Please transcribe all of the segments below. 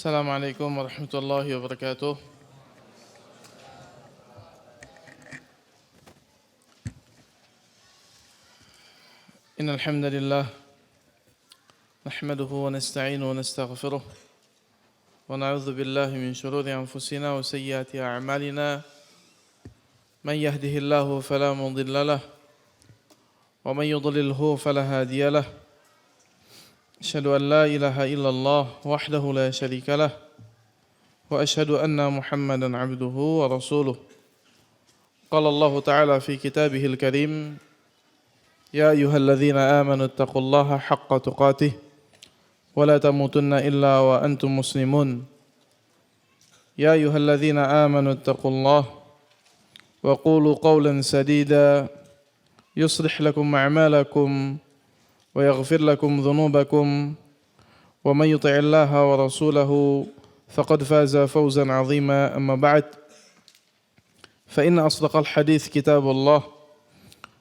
السلام عليكم ورحمة الله وبركاته. إن الحمد لله نحمده ونستعينه ونستغفره ونعوذ بالله من شرور أنفسنا وسيئات أعمالنا. من يهده الله فلا مضل له ومن يضلله فلا هادي له. أشهد أن لا إله إلا الله وحده لا شريك له وأشهد أن محمدا عبده ورسوله. قال الله تعالى في كتابه الكريم: يا أيها الذين آمنوا اتقوا الله حق تقاته ولا تموتن إلا وأنتم مسلمون. يا أيها الذين آمنوا اتقوا الله وقولوا قولا سديدا يصلح لكم أعمالكم ويغفر لكم ذنوبكم ومن يطع الله ورسوله فقد فاز فوزا عظيما. أما بعد، فإن أصدق الحديث كتاب الله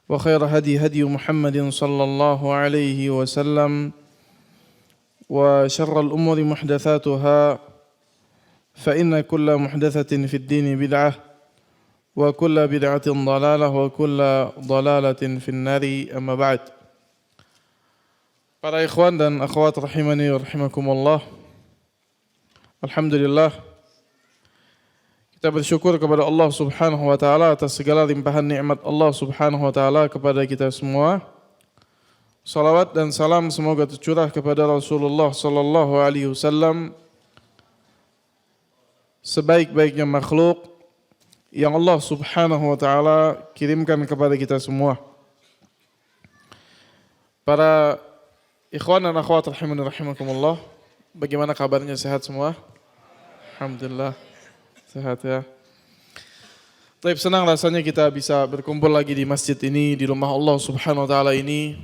وخير هدي محمد صلى الله عليه وسلم وشر الأمور محدثاتها فإن كل محدثة في الدين بدعة وكل بدعة ضلالة وكل ضلالة في النار. أما بعد. Para ikhwan dan akhwat rahimani wa rahimakumullah, alhamdulillah kita bersyukur kepada Allah Subhanahu wa taala atas segala limpahan nikmat Allah Subhanahu wa taala kepada kita semua. Salawat dan salam semoga tercurah kepada Rasulullah sallallahu alaihi wasallam, sebaik-baiknya makhluk yang Allah Subhanahu wa taala kirimkan kepada kita semua. Para ikhwan dan akhwat rahimani rahimakumullah, bagaimana kabarnya? Sehat semua? Alhamdulillah sehat ya. Baik, senang rasanya kita bisa berkumpul lagi di masjid ini, di rumah Allah Subhanahu wa taala ini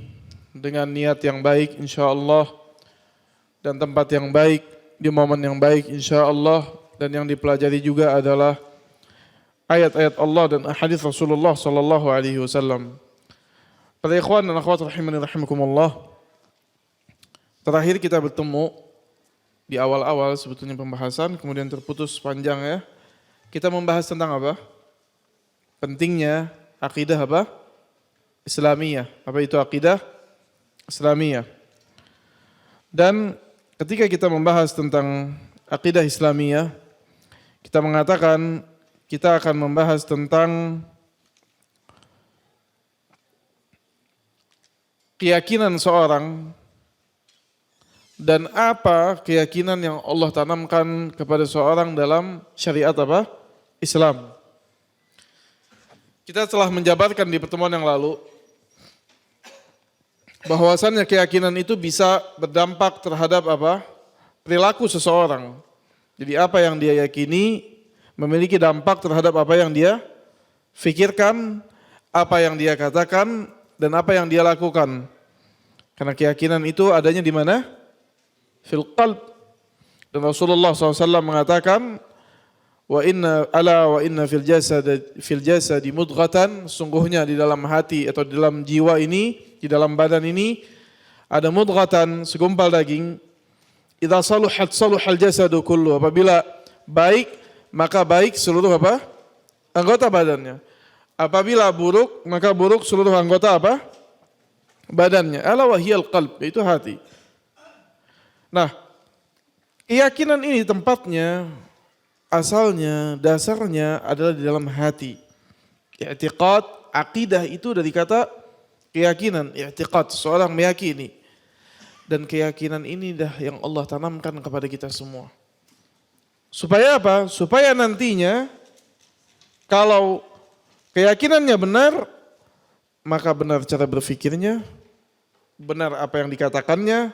dengan niat yang baik insyaallah dan tempat yang baik di momen yang baik insyaallah, dan yang dipelajari juga adalah ayat-ayat Allah dan hadis Rasulullah sallallahu alaihi wasallam. Para ikhwan dan akhwat rahimani rahimakumullah, terakhir kita bertemu di awal-awal sebetulnya pembahasan, kemudian terputus panjang ya. Kita membahas tentang apa? Pentingnya akidah apa? Islamiyah. Apa itu akidah Islamiyah? Dan ketika kita membahas tentang akidah Islamiyah, kita mengatakan kita akan membahas tentang keyakinan seorang dan apa keyakinan yang Allah tanamkan kepada seorang dalam syariat apa? Islam. Kita telah menjabarkan di pertemuan yang lalu bahwasannya keyakinan itu bisa berdampak terhadap apa? Perilaku seseorang. Jadi apa yang dia yakini memiliki dampak terhadap apa yang dia fikirkan, apa yang dia katakan, dan apa yang dia lakukan. Karena keyakinan itu adanya di mana? Fil qalb. Dan Rasulullah SAW mengatakan, wa inna fil jasadi mudghatan, sungguhnya di dalam hati atau di dalam jiwa ini, di dalam badan ini ada mudghatan, segumpal daging. Idza saluhat saluhal jasadu kullu, apabila baik maka baik seluruh apa? Anggota badannya. Apabila buruk maka buruk seluruh anggota apa? Badannya. Ala wahiyal qalb, itu hati. Nah, keyakinan ini tempatnya, asalnya, dasarnya adalah di dalam hati. I'tiqad, akidah itu dari kata keyakinan. I'tiqad, seorang meyakini. Dan keyakinan ini dah yang Allah tanamkan kepada kita semua. Supaya apa? Supaya nantinya kalau keyakinannya benar, maka benar cara berfikirnya, benar apa yang dikatakannya,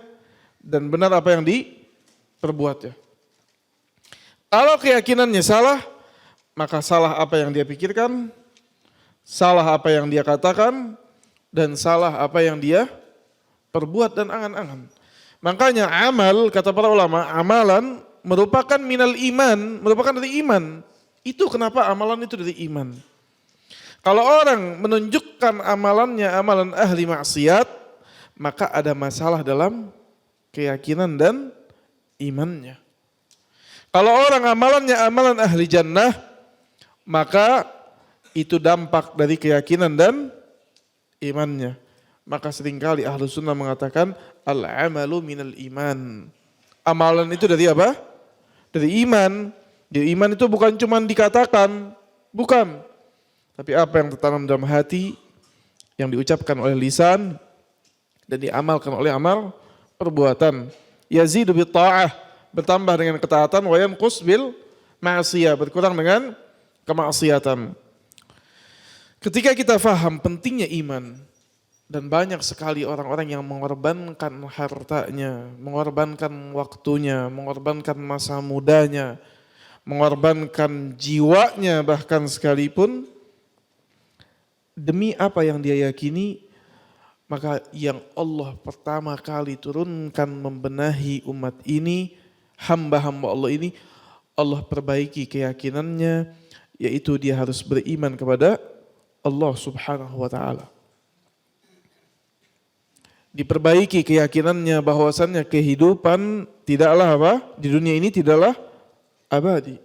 dan benar apa yang diperbuatnya. Kalau keyakinannya salah, maka salah apa yang dia pikirkan, salah apa yang dia katakan, dan salah apa yang dia perbuat dan angan-angan. Makanya amal, kata para ulama, amalan merupakan minal iman, merupakan dari iman. Itu kenapa amalan itu dari iman. Kalau orang menunjukkan amalannya amalan ahli maksiat, maka ada masalah dalam keyakinan dan imannya. Kalau orang amalannya amalan ahli jannah, maka itu dampak dari keyakinan dan imannya. Maka seringkali ahlu sunnah mengatakan al-amalu minal iman. Amalan itu dari apa? Dari iman. Jadi iman itu bukan cuma dikatakan, bukan. Tapi apa yang tertanam dalam hati, yang diucapkan oleh lisan, dan diamalkan oleh amal perbuatan. Yazidu bi ta'ah, bertambah dengan ketaatan, wa yanqus bil ma'siyah, berkurang dengan kemaksiatan. Ketika kita faham pentingnya iman, dan banyak sekali orang-orang yang mengorbankan hartanya, mengorbankan waktunya, mengorbankan masa mudanya, mengorbankan jiwanya bahkan sekalipun, demi apa yang dia yakini, maka yang Allah pertama kali turunkan membenahi umat ini, hamba-hamba Allah ini, Allah perbaiki keyakinannya, yaitu dia harus beriman kepada Allah Subhanahu wa ta'ala. Diperbaiki keyakinannya bahwasannya kehidupan tidaklah apa? Di dunia ini tidaklah abadi.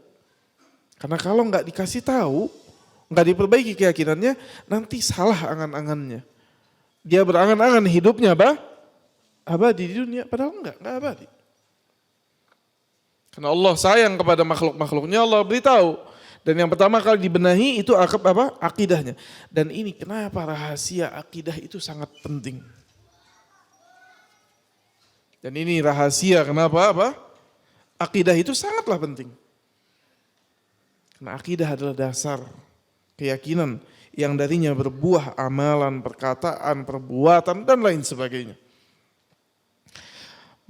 Karena kalau nggak dikasih tahu, nggak diperbaiki keyakinannya, nanti salah angan-angannya. Dia berangan-angan hidupnya apa? Abadi di dunia, padahal nggak abadi. Karena Allah sayang kepada makhluk-makhluknya, Allah beritahu. Dan yang pertama kali dibenahi itu apa? Akidahnya. Dan ini kenapa rahasia akidah itu sangat penting. Dan ini rahasia kenapa apa? Akidah itu sangatlah penting. Karena akidah adalah dasar keyakinan yang darinya berbuah amalan, perkataan, perbuatan, dan lain sebagainya.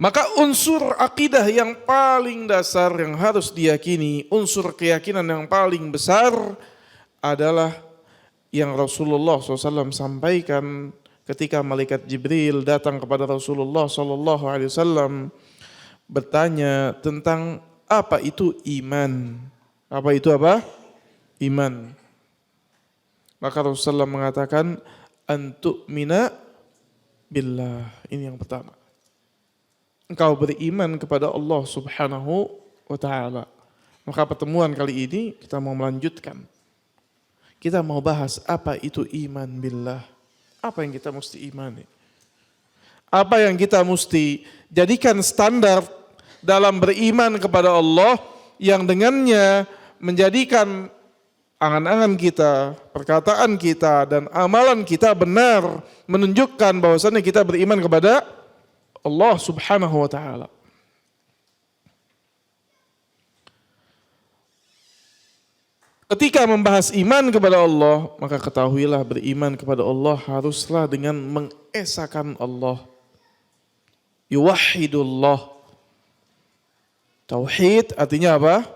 Maka unsur akidah yang paling dasar yang harus diyakini, unsur keyakinan yang paling besar adalah yang Rasulullah SAW sampaikan ketika malaikat Jibril datang kepada Rasulullah SAW bertanya tentang apa itu iman. Apa itu apa? Iman. Maka Rasulullah mengatakan antu'mina billah. Ini yang pertama. Engkau beriman kepada Allah Subhanahu wa ta'ala. Maka pertemuan kali ini kita mau melanjutkan. Kita mau bahas apa itu iman billah. Apa yang kita mesti imani? Apa yang kita mesti jadikan standar dalam beriman kepada Allah yang dengannya menjadikan angan-angan kita, perkataan kita, dan amalan kita benar menunjukkan bahwasannya kita beriman kepada Allah Subhanahu wa ta'ala. Ketika membahas iman kepada Allah, maka ketahuilah beriman kepada Allah haruslah dengan mengesahkan Allah. Yuwahhidullah. Tauhid artinya apa?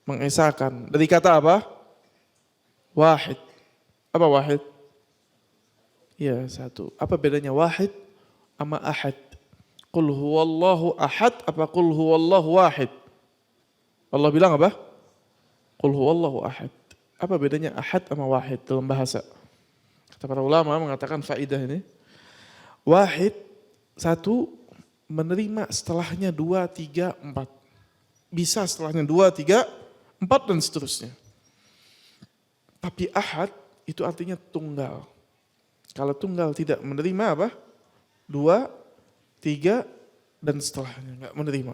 Mengesahkan. Dari kata apa? Wahid. Apa wahid? Ya, satu. Apa bedanya wahid sama ahad? Qul huwallahu ahad apa qul huwallahu wahid? Allah bilang apa? Qul huwallahu ahad. Apa bedanya ahad sama wahid dalam bahasa? Kata para ulama mengatakan faidah ini. Wahid, satu, menerima setelahnya 2, 3, 4. Bisa setelahnya 2, 3, 4 dan seterusnya. Tapi ahad itu artinya tunggal. Kalau tunggal tidak menerima apa? 2, 3 dan setelahnya enggak menerima.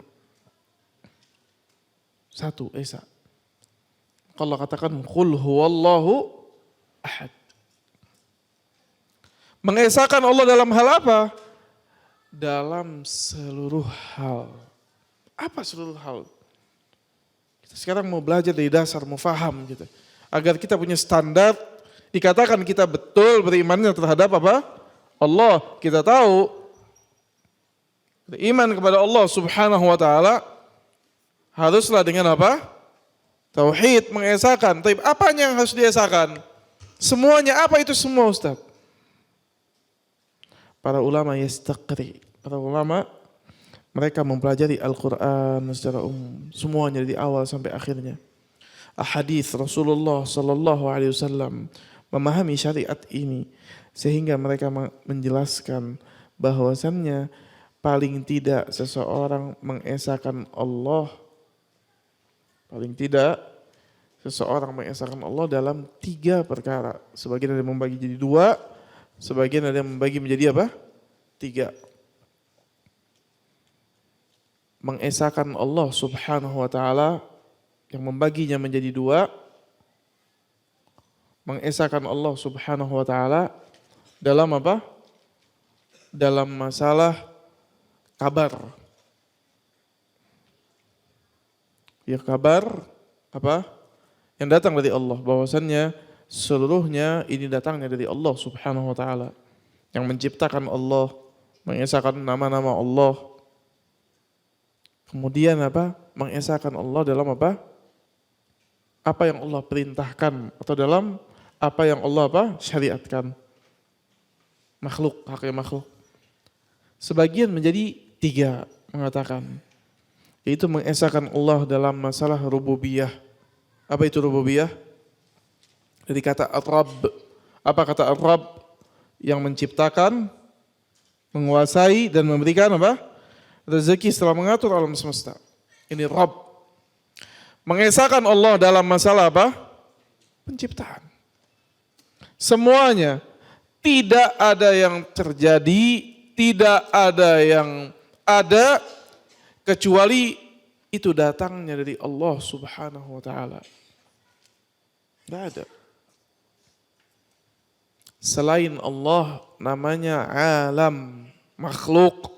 Satu, esa. Allah katakan qul huwallahu ahad. Mengesahkan Allah dalam hal apa? Dalam seluruh hal. Apa seluruh hal? Kita sekarang mau belajar dari dasar, mau faham gitu. Agar kita punya standar, dikatakan kita betul berimannya terhadap apa? Allah. Kita tahu beriman kepada Allah Subhanahu wa ta'ala haruslah dengan apa? Tauhid, mengesahkan. Tapi apanya yang harus diesahkan? Semuanya, apa itu semua Ustaz? Para ulama yastaqri. Para ulama mereka mempelajari Al-Quran secara umum. Semuanya dari awal sampai akhirnya. Ahadits Rasulullah sallallahu alaihi wasallam memahami syariat ini sehingga mereka menjelaskan bahwasannya paling tidak seseorang mengesahkan Allah Paling tidak seseorang mengesahkan Allah dalam 3 perkara. Sebagian ada yang membagi jadi 2, sebagian ada yang membagi menjadi apa? 3. Mengesahkan Allah subhanahu wa ta'ala yang membaginya menjadi 2. Mengesahkan Allah subhanahu wa ta'ala dalam apa? Dalam masalah kabar. Ya kabar apa? Yang datang dari Allah, bahwasannya seluruhnya ini datangnya dari Allah subhanahu wa ta'ala. Yang menciptakan Allah, mengesahkan nama-nama Allah. Kemudian apa? Mengesahkan Allah dalam apa? Apa yang Allah perintahkan atau dalam apa yang Allah apa? Syariatkan. Makhluk, haknya makhluk. Sebagian menjadi 3 mengatakan, yaitu mengesahkan Allah dalam masalah rububiyah. Apa itu rububiyah? Dari kata Ar-Rabb. Apa kata Ar-Rabb? Yang menciptakan, menguasai dan memberikan apa? Rezeki setelah mengatur alam semesta. Ini Rabb. Mengesahkan Allah dalam masalah apa? Penciptaan. Semuanya. Tidak ada yang terjadi, tidak ada yang ada, kecuali itu datangnya dari Allah subhanahu wa ta'ala. Tidak ada. Selain Allah namanya alam, makhluk.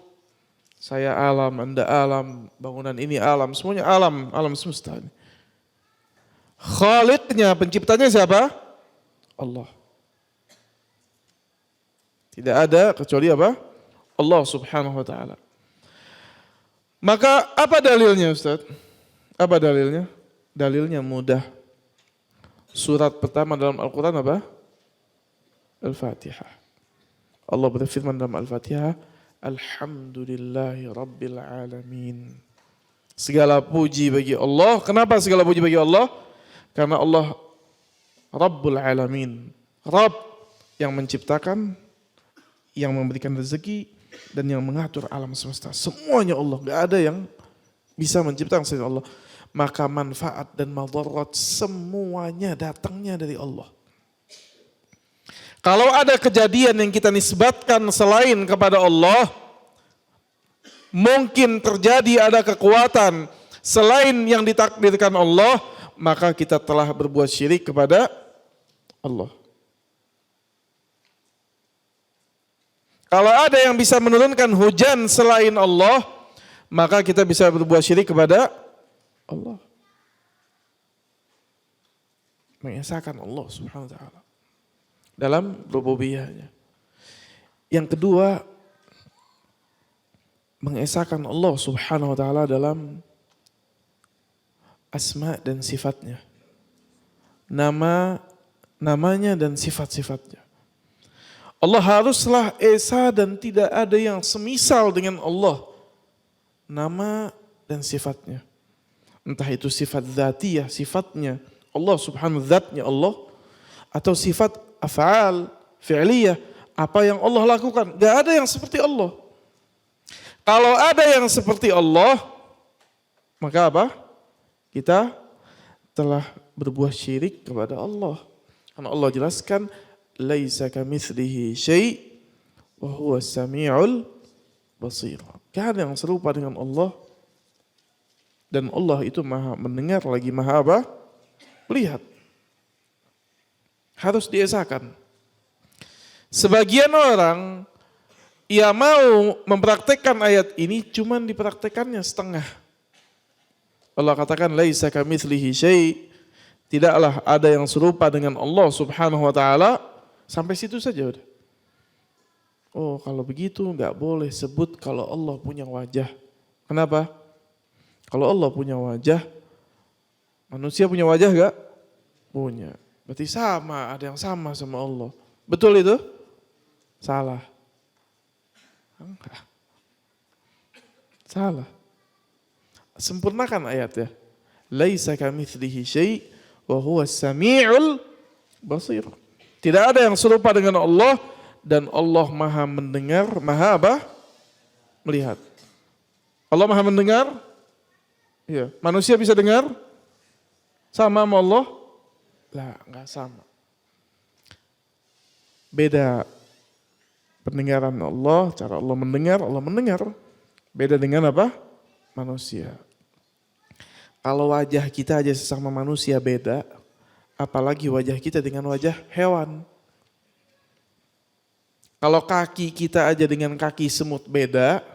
Saya alam, Anda alam, bangunan ini alam, semuanya alam, alam semesta. Khaliqnya, penciptanya siapa? Allah. Tidak ada kecuali apa? Allah subhanahu wa ta'ala. Maka apa dalilnya Ustaz? Apa dalilnya? Dalilnya mudah. Surat pertama dalam Al-Quran apa? Al-Fatihah. Allah berfirman dalam Al-Fatihah, Alhamdulillahi Rabbil Alamin. Segala puji bagi Allah. Kenapa segala puji bagi Allah? Karena Allah Rabbul Alamin. Rabb yang menciptakan, yang memberikan rezeki, dan yang mengatur alam semesta. Semuanya Allah. Gak ada yang bisa menciptakan selain Allah. Maka manfaat dan madarat semuanya datangnya dari Allah. Kalau ada kejadian yang kita nisbatkan selain kepada Allah, mungkin terjadi ada kekuatan selain yang ditakdirkan Allah, maka kita telah berbuat syirik kepada Allah. Kalau ada yang bisa menurunkan hujan selain Allah, maka kita bisa berbuat syirik kepada Allah. Mengesahkan Allah subhanahu wa ta'ala dalam rububiyahnya. Yang kedua, mengesahkan Allah subhanahu wa ta'ala dalam asma dan sifatnya. Namanya dan sifat-sifatnya. Allah haruslah esa dan tidak ada yang semisal dengan Allah. Nama dan sifatnya. Entah itu sifat dzatiyah, sifatnya Allah subhanahu zatnya Allah. Atau sifat af'al, fi'liyah, apa yang Allah lakukan. Gak ada yang seperti Allah. Kalau ada yang seperti Allah, maka apa? Kita telah berbuat syirik kepada Allah. Karena Allah jelaskan, laisa kamitslihi syai' wa huwa samiul basir. Gak ada yang serupa dengan Allah. Dan Allah itu maha mendengar lagi maha apa? Melihat. Harus diesakan. Sebagian orang ia mau mempraktekkan ayat ini cuman dipraktekannya setengah. Allah katakan laisa kamitslihi syai', tidaklah ada yang serupa dengan Allah Subhanahu wa taala, sampai situ saja udah. Oh, kalau begitu enggak boleh sebut kalau Allah punya wajah. Kenapa? Kalau Allah punya wajah, manusia punya wajah enggak? Punya. Berarti sama, ada yang sama sama Allah. Betul itu? Salah. Enggak. Salah. Sempurnakan ayatnya. Laisa kamitslihi syai' wa huwas samiul basir. Tidak ada yang serupa dengan Allah dan Allah Maha mendengar, Maha apa? Melihat. Allah Maha mendengar? Iya. Manusia bisa dengar? Sama sama Allah? Lah, enggak sama. Beda pendengaran Allah, cara Allah mendengar. Beda dengan apa? Manusia. Kalau wajah kita aja sesama manusia beda, apalagi wajah kita dengan wajah hewan. Kalau kaki kita aja dengan kaki semut beda,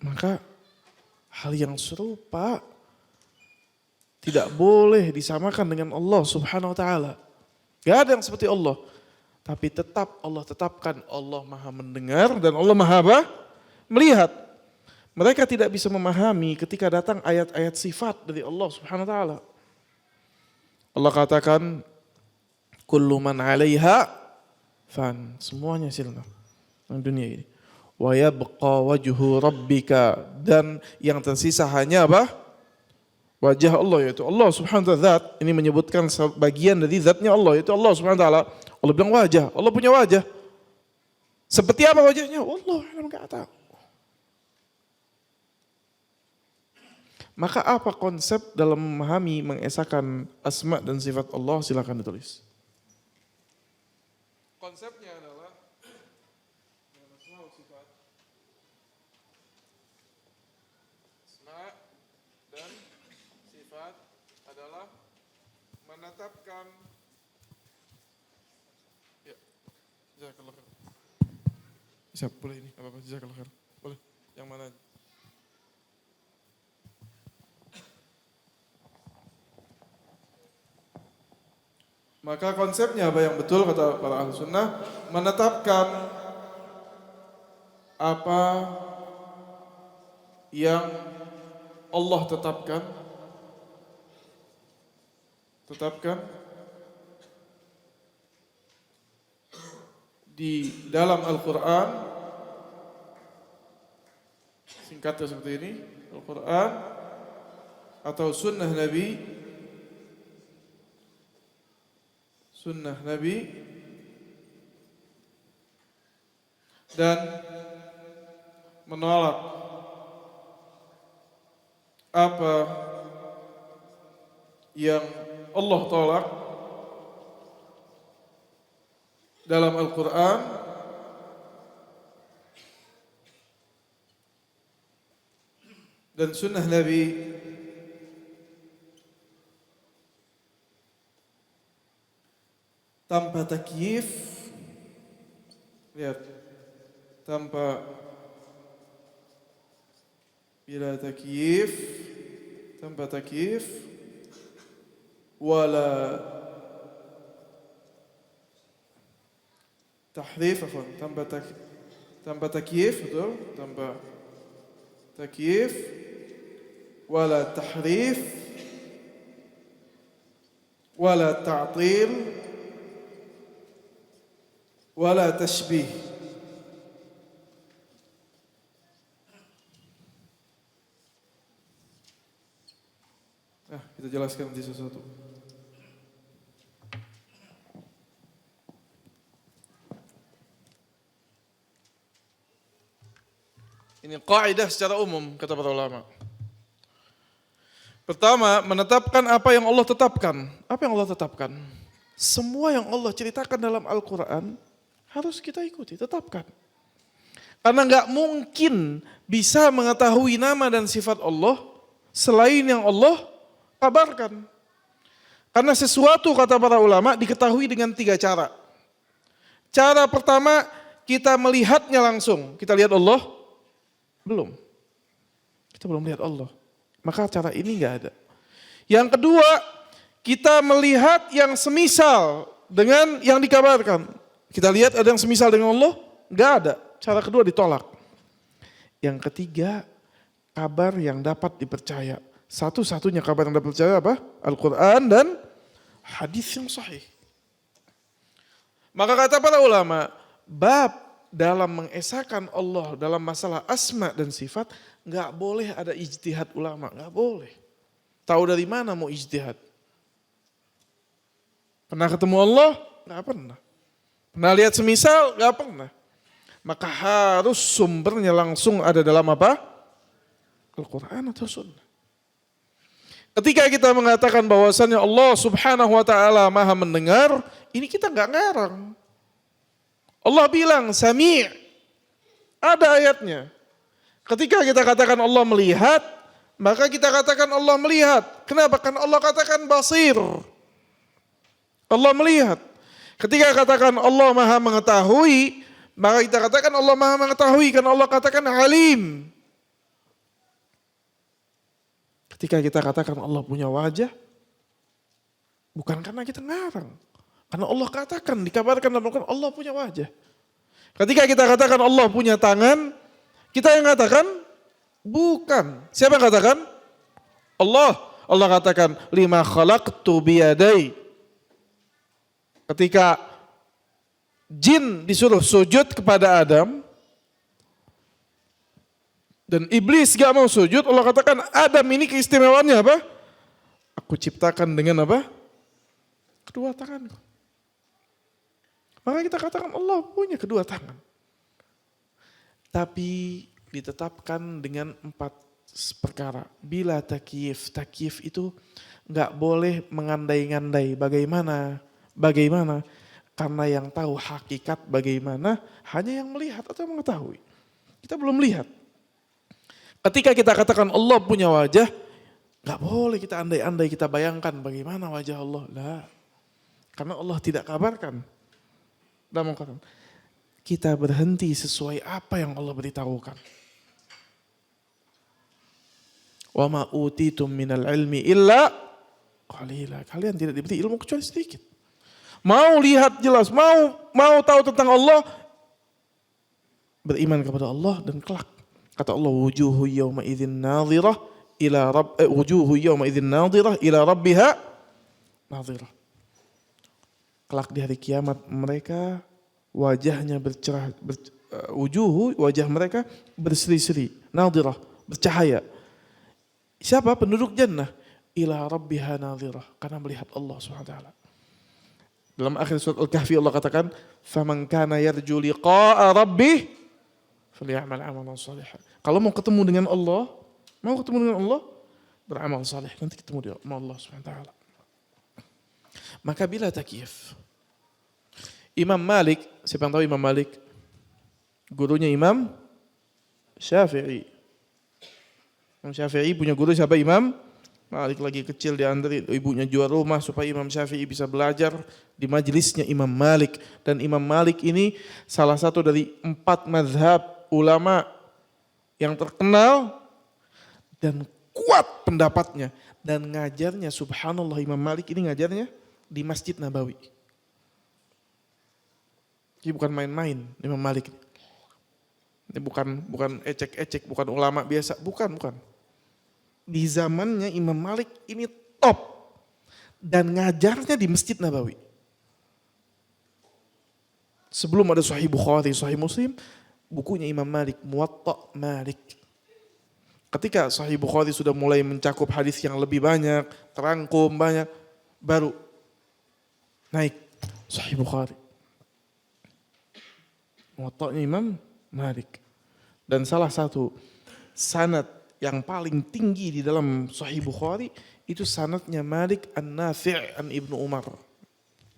maka hal yang serupa tidak boleh disamakan dengan Allah Subhanahu wa taala. Gak ada yang seperti Allah. Tapi tetap Allah tetapkan Allah Maha mendengar dan Allah Maha apa? Melihat. Mereka tidak bisa memahami ketika datang ayat-ayat sifat dari Allah Subhanahu wa taala. Allah katakan kullu man 'alaiha fan, semuanya sirna di dunia ini. Wa yabqa wajhu rabbika, dan yang tersisa hanya apa? Wajah Allah, yaitu Allah Subhanahu wa taala. Zat ini menyebutkan bagian dari zatnya Allah, yaitu Allah Subhanahu wa taala. Allah bilang wajah, Allah punya wajah. Seperti apa wajahnya? Allah enggak tahu. Maka apa konsep dalam memahami, mengesahkan asma dan sifat Allah? Silakan ditulis. Konsepnya adalah asma sifat, asma dan sifat adalah menetapkan. Ya, jazakallah khair. Bisa boleh ini apa-apa, jazakallah khair. Boleh, yang mana? Maka konsepnya apa yang betul kata para ahli sunnah, menetapkan apa yang Allah tetapkan di dalam Al-Quran, singkatnya seperti ini, Al-Quran atau sunnah Nabi, dan menolak apa yang Allah tolak dalam Al-Quran dan sunnah Nabi, tanpa takyif, lihat, tanpa bila takyif, tanpa takyif, wala tahrif, tanpa takyif, betul, tanpa takyif, wala tahrif, wala ta'til, wala tashbih. Kita jelaskan nanti sesuatu. Ini kaidah secara umum kata para ulama. Pertama, menetapkan apa yang Allah tetapkan. Apa yang Allah tetapkan? Semua yang Allah ceritakan dalam Al-Quran harus kita ikuti, tetapkan. Karena enggak mungkin bisa mengetahui nama dan sifat Allah selain yang Allah kabarkan. Karena sesuatu kata para ulama diketahui dengan 3 cara. Cara pertama, kita melihatnya langsung. Kita lihat Allah? Belum. Kita belum lihat Allah. Maka cara ini enggak ada. Yang kedua, kita melihat yang semisal dengan yang dikabarkan. Kita lihat ada yang semisal dengan Allah? Enggak ada. Cara kedua ditolak. Yang ketiga, kabar yang dapat dipercaya. Satu-satunya kabar yang dapat dipercaya apa? Al-Quran dan hadis yang sahih. Maka kata para ulama, bab dalam mengesahkan Allah dalam masalah asma dan sifat, enggak boleh ada ijtihad ulama, enggak boleh. Tahu dari mana mau ijtihad? Pernah ketemu Allah? Enggak pernah. Pernah lihat semisal? Enggak pernah. Maka harus sumbernya langsung ada dalam apa? Al-Quran atau Sunnah. Ketika kita mengatakan bahwasannya Allah Subhanahu wa taala Maha mendengar, ini kita nggak ngarang. Allah bilang Sami', ada ayatnya. Ketika kita katakan Allah melihat, maka kita katakan Allah melihat. Kenapa? Karena Allah katakan basir. Allah melihat. Ketika katakan Allah Maha mengetahui, maka kita katakan Allah Maha mengetahui karena Allah katakan alim. Ketika kita katakan Allah punya wajah, bukan karena kita ngarang. Karena Allah katakan, dikabarkan dalam Al-Quran, Allah punya wajah. Ketika kita katakan Allah punya tangan, kita yang katakan, bukan. Siapa yang katakan? Allah. Allah katakan, lima khalaqtu biyadai. Ketika jin disuruh sujud kepada Adam, dan iblis gak mau sujud, Allah katakan Adam ini keistimewaannya apa? Aku ciptakan dengan apa? Kedua tanganku. Maka kita katakan Allah punya kedua tangan. Tapi ditetapkan dengan 4 perkara. Bila takyif itu gak boleh mengandai-ngandai bagaimana. Karena yang tahu hakikat bagaimana hanya yang melihat atau mengetahui. Kita belum lihat. Ketika kita katakan Allah punya wajah, gak boleh kita andai-andai, kita bayangkan bagaimana wajah Allah. Lah. Karena Allah tidak kabarkan. Dan kita berhenti sesuai apa yang Allah beritahukan. Wa ma utitum minal ilmi illa qalila. Kalian tidak diberi ilmu kecuali sedikit. Mau lihat jelas, mau tahu tentang Allah, beriman kepada Allah dan kelak. Kata Allah, wujuhu yawma idzin nadhirah ila rabbiha nadhirah. Kelak di hari kiamat mereka wajahnya bercerah, wajah mereka berseri-seri, nadhirah, bercahaya. Siapa? Penduduk jannah. Ila rabbiha nadhirah, karena melihat Allah SWT. Dalam akhir surat Al-Kahfi Allah katakan, faman kana yarju liqa'a rabbih falyamal amalan shalihan. Kalau mau ketemu dengan Allah, beramal saleh, nanti ketemu dengan Allah SWT. Maka bila takyif, Imam Malik, siapa yang tahu Imam Malik? Gurunya Imam Syafi'i. Imam Syafi'i punya guru siapa? Imam Malik. Lagi kecil diantri ibunya jual rumah supaya Imam Syafi'i bisa belajar di majelisnya Imam Malik. Dan Imam Malik ini salah satu dari 4 mazhab ulama yang terkenal dan kuat pendapatnya. Dan ngajarnya, subhanallah, Imam Malik ini ngajarnya di Masjid Nabawi. Ini bukan main-main Imam Malik. Ini bukan ecek-ecek, bukan ulama biasa, bukan. Di zamannya Imam Malik ini top dan ngajarnya di Masjid Nabawi. Sebelum ada Sahih Bukhari, Sahih Muslim, bukunya Imam Malik, Muwatta Malik. Ketika Sahih Bukhari sudah mulai mencakup hadis yang lebih banyak, terangkum banyak, baru naik Sahih Bukhari. Muwatta'nya Imam Malik. Dan salah satu sanad yang paling tinggi di dalam Sahih Bukhari itu sanadnya Malik an-Nafi' an Ibnu Umar.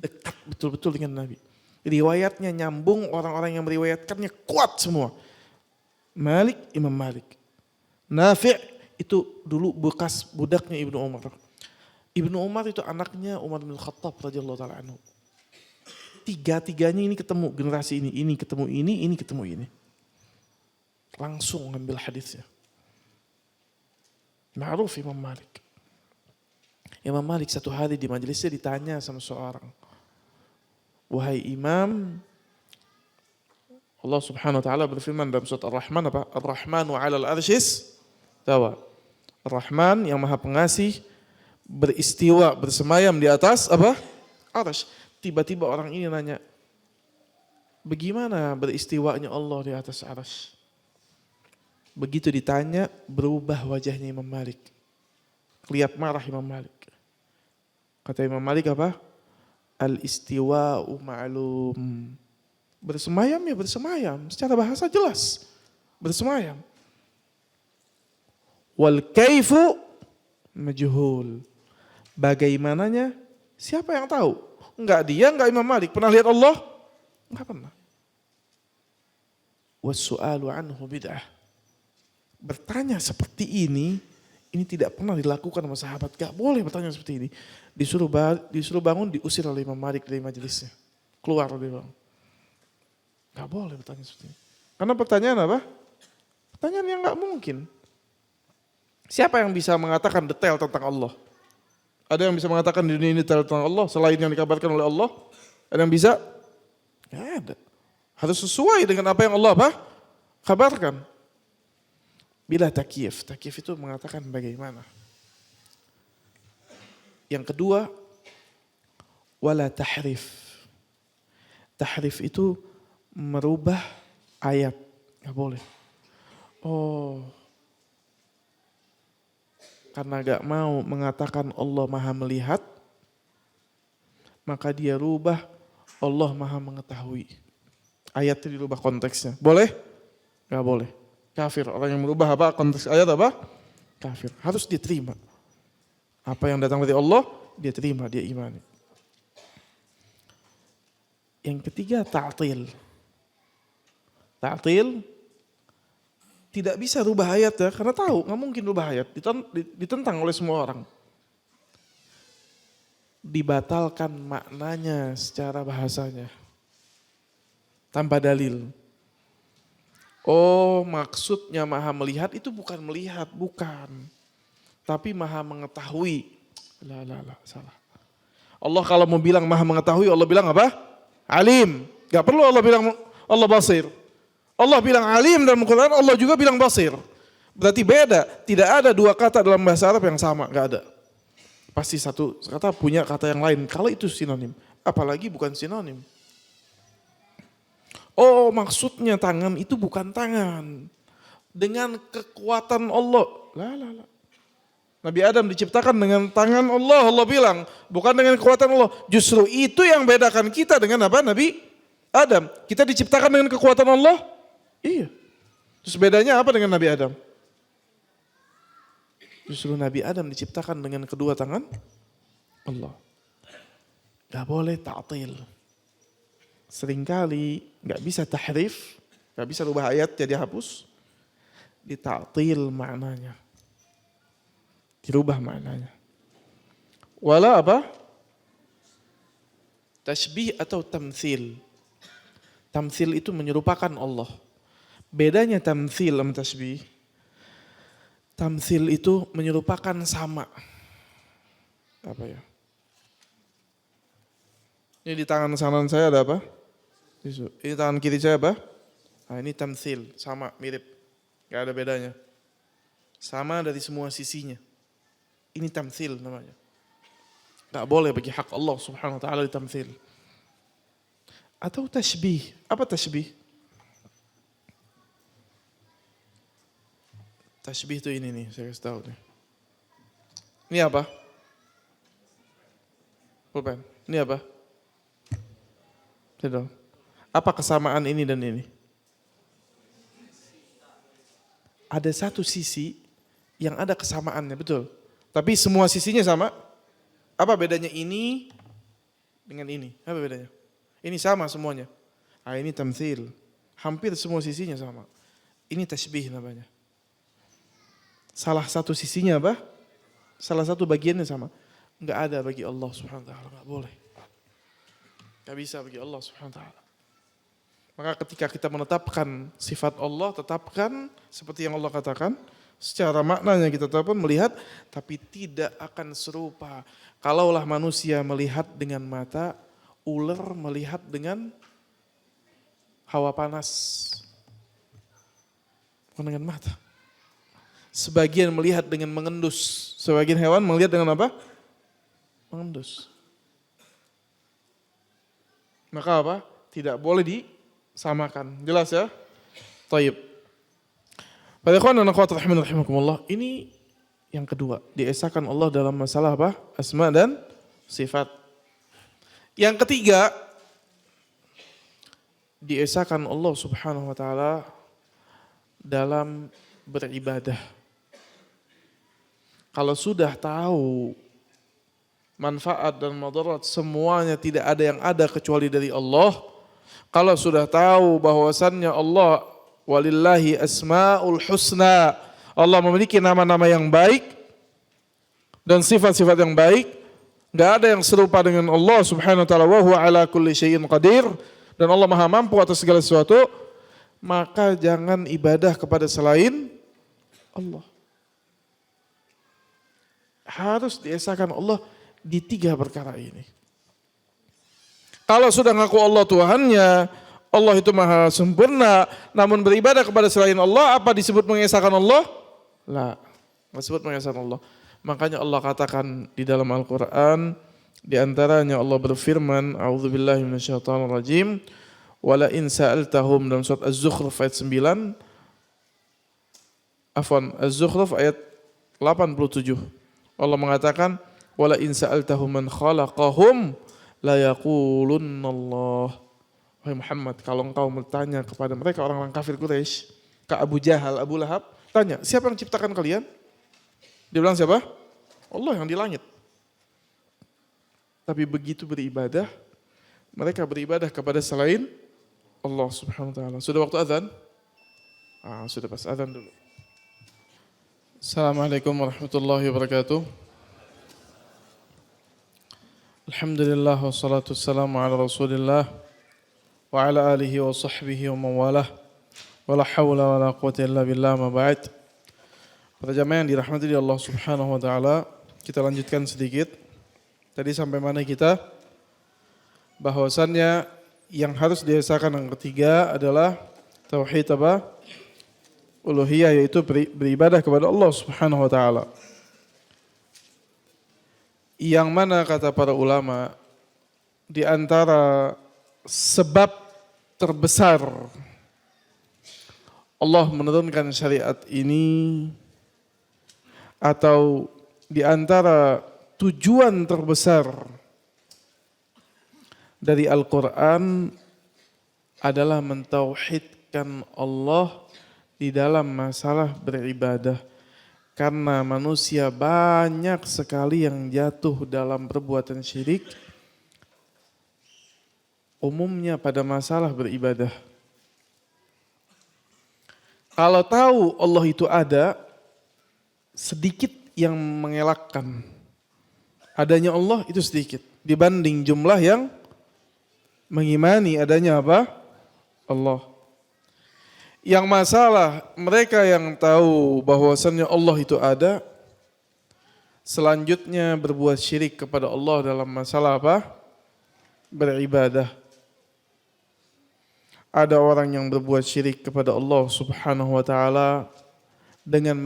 Dekat betul-betul dengan Nabi. Riwayatnya nyambung, orang-orang yang meriwayatkannya kuat semua. Malik, Imam Malik. Nafi' itu dulu bekas budaknya Ibnu Umar. Ibnu Umar itu anaknya Umar bin Khattab radhiyallahu ta'ala anhu. Tiga-tiganya ini ketemu, generasi ini ketemu ini ketemu ini. Langsung ngambil hadisnya. Ma'ruf Imam Malik. Imam Malik satu hari di majelisnya ditanya sama seorang. Wahai Imam, Allah Subhanahu wa taala berfirman dalam surat Ar-Rahman apa? Ar-Rahmanu 'alal 'arsyis tawa. Ar-Rahman yang Maha Pengasih beristiwa, bersemayam di atas apa? Arsy. Tiba-tiba orang ini nanya, bagaimana beristiwanya Allah di atas arsy? Begitu ditanya, berubah wajahnya Imam Malik. Lihat marah Imam Malik. Kata Imam Malik apa? Al-istiwa'u ma'lum. Bersemayam ya bersemayam. Secara bahasa jelas. Bersemayam. Wal kaifu Majhul. Bagaimananya? Siapa yang tahu? Enggak dia, enggak Imam Malik. Pernah lihat Allah? Enggak pernah. Wassu'alu anhu bid'ah. Bertanya seperti ini tidak pernah dilakukan sama sahabat. Enggak boleh bertanya seperti ini. Disuruh bangun, diusir oleh Imam Malik dari majelisnya. Keluar dia bang. Enggak boleh bertanya seperti ini. Karena pertanyaan apa? Pertanyaan yang enggak mungkin. Siapa yang bisa mengatakan detail tentang Allah? Ada yang bisa mengatakan di dunia ini detail tentang Allah selain yang dikabarkan oleh Allah? Ada yang bisa? Tidak ada. Harus sesuai dengan apa yang Allah kabarkan. Bila takyif itu mengatakan bagaimana. Yang kedua, wala tahrif. Tahrif itu merubah ayat. Tidak boleh. Karena gak mau mengatakan Allah maha melihat, maka dia rubah Allah maha mengetahui. Ayat itu dirubah konteksnya. Boleh? Gak boleh. Kafir. Orang yang merubah apa? Konteks ayat apa? Kafir. Harus diterima. Apa yang datang dari Allah, dia terima, dia imani. Yang ketiga, ta'til. Ta'til tidak bisa rubah ayat ya, karena tahu nggak mungkin rubah ayat, ditentang oleh semua orang. Dibatalkan maknanya secara bahasanya, tanpa dalil. Maksudnya maha melihat itu bukan melihat, bukan. Tapi maha mengetahui. Lah, salah. Allah kalau mau bilang maha mengetahui, Allah bilang apa? Alim. Gak perlu Allah bilang Allah basir. Allah bilang alim dalam Al-Quran, Allah juga bilang basir. Berarti beda, tidak ada dua kata dalam bahasa Arab yang sama, gak ada. Pasti satu kata punya kata yang lain, kalau itu sinonim. Apalagi bukan sinonim. Maksudnya tangan itu bukan tangan. Dengan kekuatan Allah. Lah. Nabi Adam diciptakan dengan tangan Allah, Allah bilang. Bukan dengan kekuatan Allah. Justru itu yang bedakan kita dengan apa? Nabi Adam. Kita diciptakan dengan kekuatan Allah. Iya. Terus bedanya apa dengan Nabi Adam? Justru Nabi Adam diciptakan dengan kedua tangan Allah. Gak boleh ta'til. Seringkali gak bisa tahrif, gak bisa rubah ayat jadi hapus. Dita'til maknanya. Dirubah maknanya. Wala apa? Tashbih atau tamthil. Tamthil itu menyerupakan Allah. Bedanya tamthil sama tasbih. Tamthil itu menyerupakan sama. Apa ya? Ini di tangan kanan saya ada apa? Ini tangan kiri saya apa? Nah, ini tamthil, sama, mirip. Gak ada bedanya. Sama dari semua sisinya. Ini tamthil namanya. Gak boleh bagi hak Allah subhanahu wa ta'ala ditamthil. Atau tashbih. Apa tashbih? Tashbih itu ini nih, saya kasih tahu nih. Ini apa? Pulpen. Ini apa? Tidak. Apa kesamaan ini dan ini? Ada satu sisi yang ada kesamaannya, betul. Tapi semua sisinya sama. Apa bedanya ini dengan ini? Apa bedanya? Ini sama semuanya. Ini tamthil. Hampir semua sisinya sama. Ini tashbih namanya. Salah satu sisinya apa? Salah satu bagiannya sama. Enggak ada bagi Allah subhanahu wa ta'ala. Enggak boleh. Enggak bisa bagi Allah subhanahu wa ta'ala. Maka ketika kita menetapkan sifat Allah, tetapkan seperti yang Allah katakan. Secara maknanya kita tetapkan melihat, tapi tidak akan serupa. Kalaulah manusia melihat dengan mata, ular melihat dengan hawa panas. Bukan dengan mata. Sebagian melihat dengan mengendus. Sebagian hewan melihat dengan apa? Mengendus. Maka apa? Tidak boleh disamakan. Jelas ya? Taib. Pada ikhwan dan akhwat rahimakumullah, ini yang kedua. Diesakan Allah dalam masalah apa? Asma dan sifat. Yang ketiga, diesakan Allah subhanahu wa ta'ala dalam beribadah. Kalau sudah tahu manfaat dan madarat semuanya tidak ada yang ada kecuali dari Allah. Kalau sudah tahu bahwasannya Allah walillahi asmaul husna, Allah memiliki nama-nama yang baik dan sifat-sifat yang baik, enggak ada yang serupa dengan Allah Subhanahu wa taala, wa huwa ala kulli syai'in qadir, dan Allah Maha mampu atas segala sesuatu, maka jangan ibadah kepada selain Allah. Harus diesakan Allah di 3 perkara ini. Kalau sudah ngaku Allah Tuhannya, Allah itu maha sempurna, namun beribadah kepada selain Allah, apa disebut mengesahkan Allah? La, nggak disebut mengesahkan Allah. Makanya Allah katakan di dalam Al-Quran, di antaranya Allah berfirman, A'udzubillahi minasyaitonirrajim, wala in sa'altahum, dalam surat Az-Zukhruf ayat 9, Az-Zukhruf ayat 87. Allah mengatakan, wala in sa'altahum man khalaqahum la yaqulunna Allah. Wahai Muhammad, kalau engkau bertanya kepada mereka orang-orang kafir Quraisy, ke Abu Jahal, Abu Lahab, tanya, siapa yang ciptakan kalian? Dia bilang siapa? Allah yang di langit. Tapi begitu beribadah, mereka beribadah kepada selain Allah Subhanahu wa taala. Sudah waktu azan? Sudah pas azan dulu. Assalamualaikum warahmatullahi wabarakatuh. Alhamdulillah wassalatu wassalamu ala Rasulillah wa ala alihi wa sahbihi wa mawalah. Wala hawla wala quwwata illa billah, ma ba'd. Para jamaah yang dirahmati Allah Subhanahu wa taala, kita lanjutkan sedikit. Tadi sampai mana kita? Bahwasannya yang harus diesakan yang ketiga adalah tauhid apa? Uluhiyah, yaitu beribadah kepada Allah Subhanahu wa taala. Yang mana kata para ulama, di antara sebab terbesar Allah menurunkan syariat ini, atau di antara tujuan terbesar dari Al-Quran adalah mentauhidkan Allah di dalam masalah beribadah. Karena manusia banyak sekali yang jatuh dalam perbuatan syirik, umumnya pada masalah beribadah. Kalau tahu Allah itu ada, sedikit yang mengelakkan. Adanya Allah itu sedikit dibanding jumlah yang mengimani adanya apa? Allah. Yang masalah mereka yang tahu bahwasannya Allah itu ada, selanjutnya berbuat syirik kepada Allah dalam masalah apa? Beribadah. Ada orang yang berbuat syirik kepada Allah Subhanahu wa taala dengan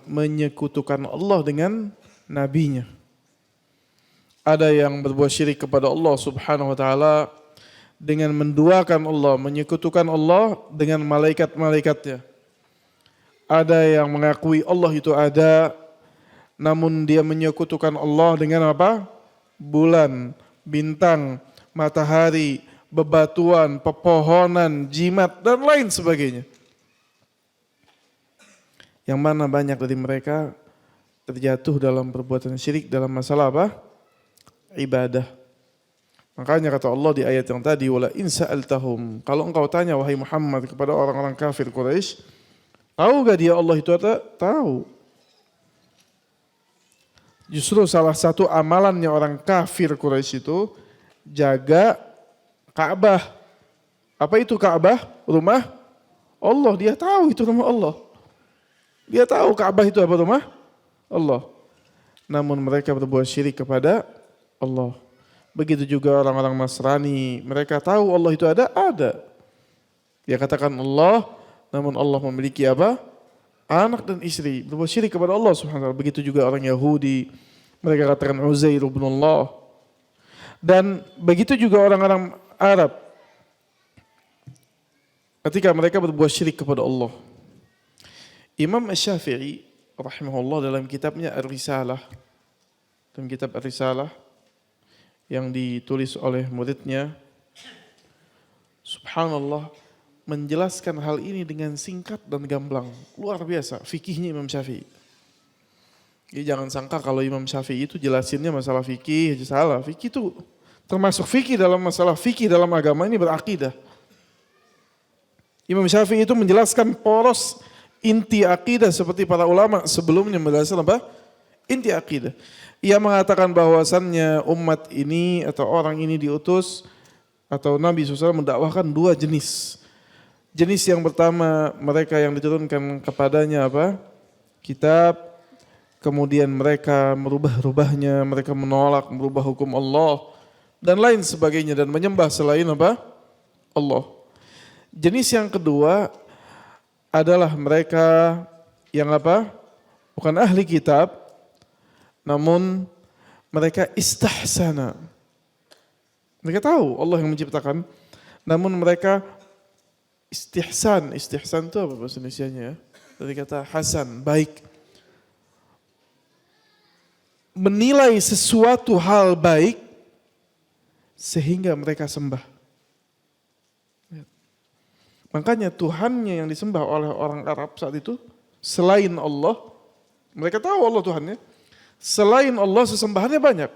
menyekutukan Allah dengan nabinya. Ada yang berbuat syirik kepada Allah Subhanahu wa taala dengan menduakan Allah, menyekutukan Allah dengan malaikat-malaikatnya. Ada yang mengakui Allah itu ada, namun dia menyekutukan Allah dengan apa? Bulan, bintang, matahari, bebatuan, pepohonan, jimat, dan lain sebagainya. Yang mana banyak dari mereka terjatuh dalam perbuatan syirik dalam masalah apa? Ibadah. Makanya kata Allah di ayat yang tadi, wala in sa'altahum, kalau engkau tanya wahai Muhammad kepada orang-orang kafir Quraisy, tahu gak dia Allah itu ada? Tahu. Justru salah satu amalannya orang kafir Quraisy itu jaga Ka'bah. Apa itu Ka'bah? Rumah Allah. Dia tahu itu rumah Allah. Dia tahu Ka'bah itu apa? Rumah Allah. Namun mereka berbuat syirik kepada Allah. Begitu juga orang-orang Nasrani, mereka tahu Allah itu ada, ada. Dia katakan Allah, namun Allah memiliki apa? Anak dan istri, berbuat syirik kepada Allah Subhanahu wa taala. Begitu juga orang Yahudi, mereka katakan Uzair ibn Allah. Dan begitu juga orang-orang Arab, ketika mereka berbuat syirik kepada Allah. Imam Asy-Syafi'i rahimahullah dalam kitabnya Ar-Risalah, dalam kitab Ar-Risalah yang ditulis oleh muridnya, subhanallah, menjelaskan hal ini dengan singkat dan gamblang. Luar biasa fikihnya Imam Syafi'i. Jadi jangan sangka kalau Imam Syafi'i itu jelasinnya masalah fikih aja salah. Fikih itu termasuk fikih dalam masalah fikih dalam agama ini berakidah. Imam Syafi'i itu menjelaskan poros inti akidah seperti para ulama sebelumnya menjelaskan apa? Inti akidah. Ia mengatakan bahwasannya umat ini atau orang ini diutus atau Nabi SAW mendakwahkan dua jenis. Jenis yang pertama mereka yang diturunkan kepadanya apa? Kitab. Kemudian mereka merubah-rubahnya, mereka menolak, merubah hukum Allah dan lain sebagainya dan menyembah selain apa? Allah. Jenis yang kedua adalah mereka yang apa? Bukan ahli kitab, namun mereka istahsana. Mereka tahu Allah yang menciptakan, namun mereka istihsan. Istihsan itu apa bahasa Indonesianya ya? Dari kata hasan, baik. Menilai sesuatu hal baik sehingga mereka sembah. Makanya Tuhannya yang disembah oleh orang Arab saat itu selain Allah, mereka tahu Allah Tuhannya. Selain Allah sesembahannya banyak.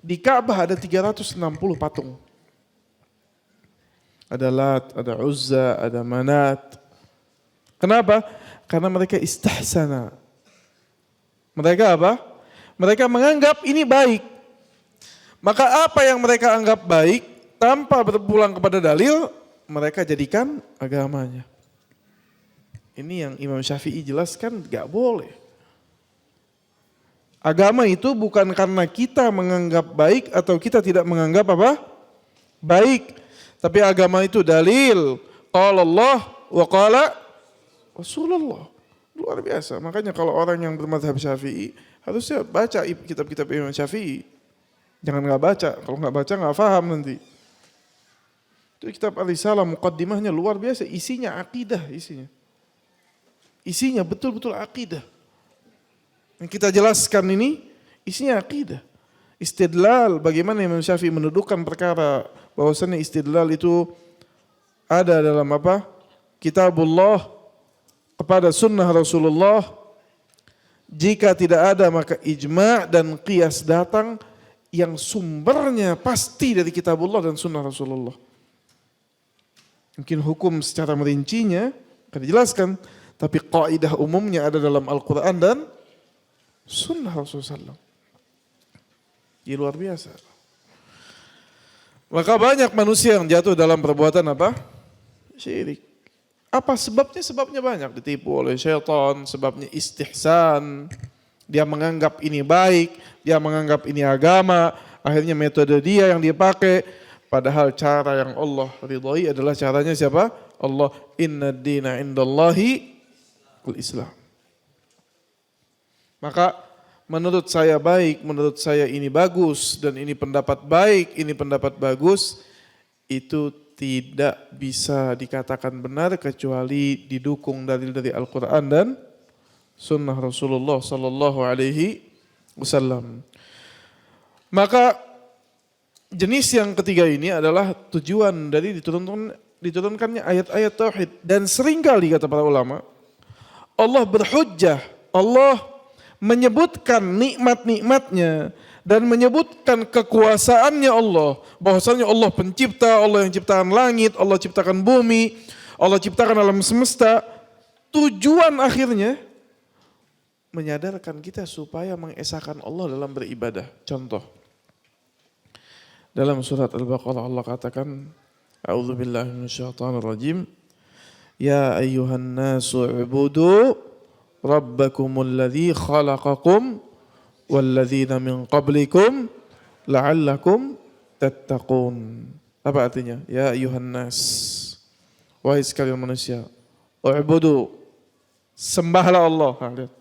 Di Ka'bah ada 360 patung. Ada Lat, ada Uzza, ada Manat. Kenapa? Karena mereka istahsana. Mereka apa? Mereka menganggap ini baik. Maka apa yang mereka anggap baik tanpa berpulang kepada dalil, mereka jadikan agamanya. Ini yang Imam Syafi'i jelaskan gak boleh. Agama itu bukan karena kita menganggap baik atau kita tidak menganggap apa? Baik. Tapi agama itu dalil. Qala Allah wa qala Rasulullah. Luar biasa. Makanya kalau orang yang bermadzhab Syafi'i harusnya baca kitab-kitab Imam Syafi'i. Jangan nggak baca. Kalau nggak baca nggak paham nanti. Itu kitab Ar-Risalah muqaddimahnya luar biasa. Isinya akidah isinya. Isinya betul-betul akidah. Yang kita jelaskan ini isinya akidah. Istidlal bagaimana Imam Syafi'i mendudukkan perkara bahwasannya istidlal itu ada dalam apa? Kitabullah kepada sunnah Rasulullah. Jika tidak ada maka ijma' dan qiyas datang yang sumbernya pasti dari kitabullah dan sunnah Rasulullah. Mungkin hukum secara merincinya akan dijelaskan, tapi kaidah umumnya ada dalam Al-Quran dan sunnah Rasulullah SAW. Ini luar biasa. Maka banyak manusia yang jatuh dalam perbuatan apa? Syirik. Apa sebabnya? Sebabnya banyak. Ditipu oleh syaitan, sebabnya istihsan. Dia menganggap ini baik, dia menganggap ini agama. Akhirnya metode dia yang dia pakai. Padahal cara yang Allah ridhai adalah caranya siapa? Allah. Inna dina indallahi al-Islam. Maka menurut saya baik, menurut saya ini bagus, dan ini pendapat baik, ini pendapat bagus, itu tidak bisa dikatakan benar kecuali didukung dalil dari Al-Quran dan Sunnah Rasulullah Sallallahu Alaihi Wasallam. Maka jenis yang ketiga ini adalah tujuan dari diturunkannya ayat-ayat tauhid, dan seringkali kata para ulama Allah berhujjah, Allah menyebutkan nikmat-nikmatnya dan menyebutkan kekuasaannya Allah, bahwasanya Allah pencipta, Allah yang ciptakan langit, Allah ciptakan bumi, Allah ciptakan alam semesta. Tujuan akhirnya menyadarkan kita supaya mengesahkan Allah dalam beribadah. Contoh, dalam surat Al-Baqarah Allah katakan, A'udzubillahi minasyaitonirrajim, Ya ayyuhan nasu ubudu rabbakumul ladzi khalaqakum walladzina min qablikum la'allakum tattaqun. Apa artinya? Ya ayuhan nas, wahai sekalian manusia, u'budu, sembahlah Allah. Nah, lihat.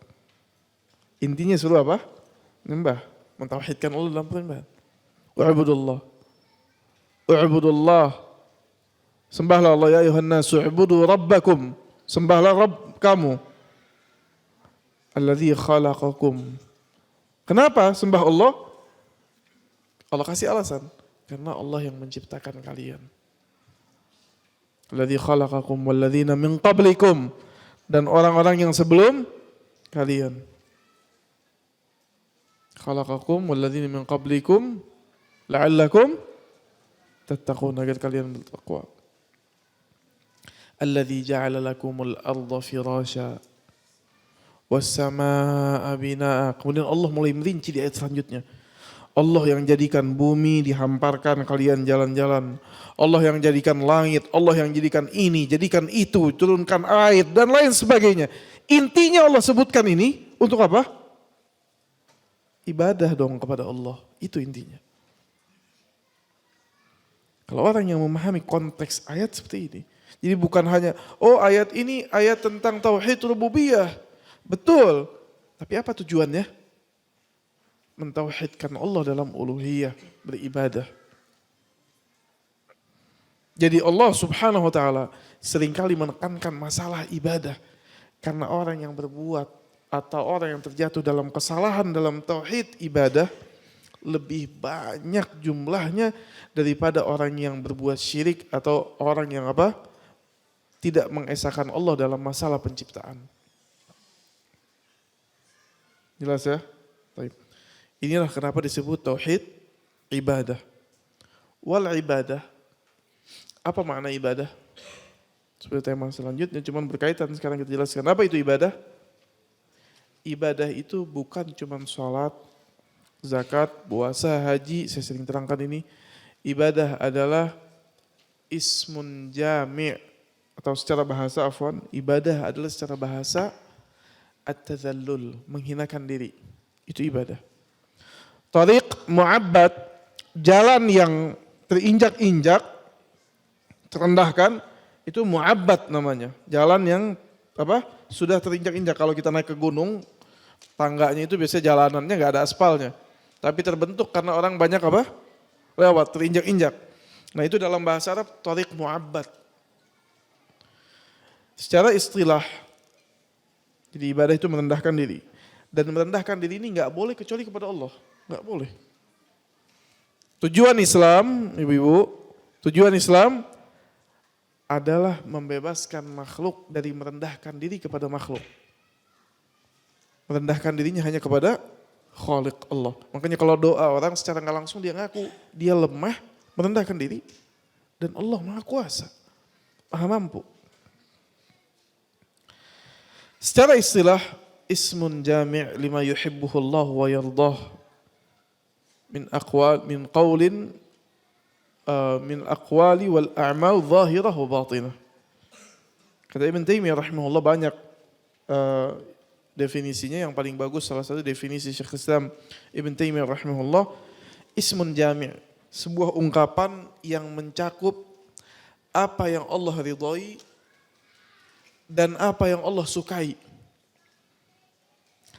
Intinya suruh apa? Menyembah, mentauhidkan Allah dalam penyembahan. U'budullah, u'budullah, sembahlah Allah. Ya ayuhan nas, u'budu rabbakum, sembahlah Rabb kamu, alladzi khalaqakum. Kenapa sembah Allah? Allah kasih alasan. Karena Allah yang menciptakan kalian. Alladzi khalaqakum walladzina min qablikum, dan orang-orang yang sebelum kalian. khalaqakum walladzina min qablikum la'allakum tattaqun, agar kalian bertakwa. Alladzi ja'ala lakumul arda firasya was samaa'a binaa'a. Kemudian Allah mulai merinci di ayat selanjutnya. Allah yang jadikan bumi dihamparkan kalian jalan-jalan. Allah yang jadikan langit, Allah yang jadikan ini, jadikan itu, turunkan air dan lain sebagainya. Intinya Allah sebutkan ini untuk apa? Ibadah dong kepada Allah. Itu intinya. Kalau orang yang memahami konteks ayat seperti ini. Jadi bukan hanya, oh ayat ini ayat tentang tauhid rububiyah. Betul. Tapi apa tujuannya? Mentauhidkan Allah dalam uluhiyah, beribadah. Jadi Allah subhanahu wa ta'ala seringkali menekankan masalah ibadah. Karena orang yang berbuat atau orang yang terjatuh dalam kesalahan dalam tauhid ibadah lebih banyak jumlahnya daripada orang yang berbuat syirik atau orang yang apa? Tidak mengesahkan Allah dalam masalah penciptaan. Jelas ya? Baik. Inilah kenapa disebut tauhid ibadah. Wal ibadah. Apa makna ibadah? Seperti tema selanjutnya, cuman berkaitan sekarang kita jelaskan. Apa itu ibadah? Ibadah itu bukan cuman sholat, zakat, puasa, haji. Saya sering terangkan ini. Ibadah adalah ismun jami' atau secara bahasa afwan. Ibadah adalah secara bahasa at-tadhallul, menghinakan diri. Itu ibadah. Tariq mu'abbad, jalan yang terinjak-injak, terendahkan, itu mu'abbad namanya. Jalan yang apa? Sudah terinjak-injak. Kalau kita naik ke gunung, tangganya itu biasanya jalanannya nggak ada aspalnya. Tapi terbentuk karena orang banyak apa? Lewat, terinjak-injak. Nah itu dalam bahasa Arab, tariq mu'abbad. Secara istilah, jadi ibadah itu merendahkan diri. Dan merendahkan diri ini nggak boleh kecuali kepada Allah. Nggak boleh. Tujuan Islam, ibu-ibu, tujuan Islam adalah membebaskan makhluk dari merendahkan diri kepada makhluk. Merendahkan dirinya hanya kepada Khaliq Allah. Makanya kalau doa orang secara nggak langsung dia ngaku dia lemah, merendahkan diri, dan Allah Maha Kuasa, Maha Mampu. Secara istilah, ismun jami' lima yuhibbuhu Allah wa yardah. Min aqwali wal a'mal zahirah wa batinah. Kata Ibn Taimiyah rahimahullah banyak definisinya, yang paling bagus salah satu definisi Syekh Islam Ibn Taimiyah rahimahullah, ismun jami', sebuah ungkapan yang mencakup apa yang Allah ridhai dan apa yang Allah sukai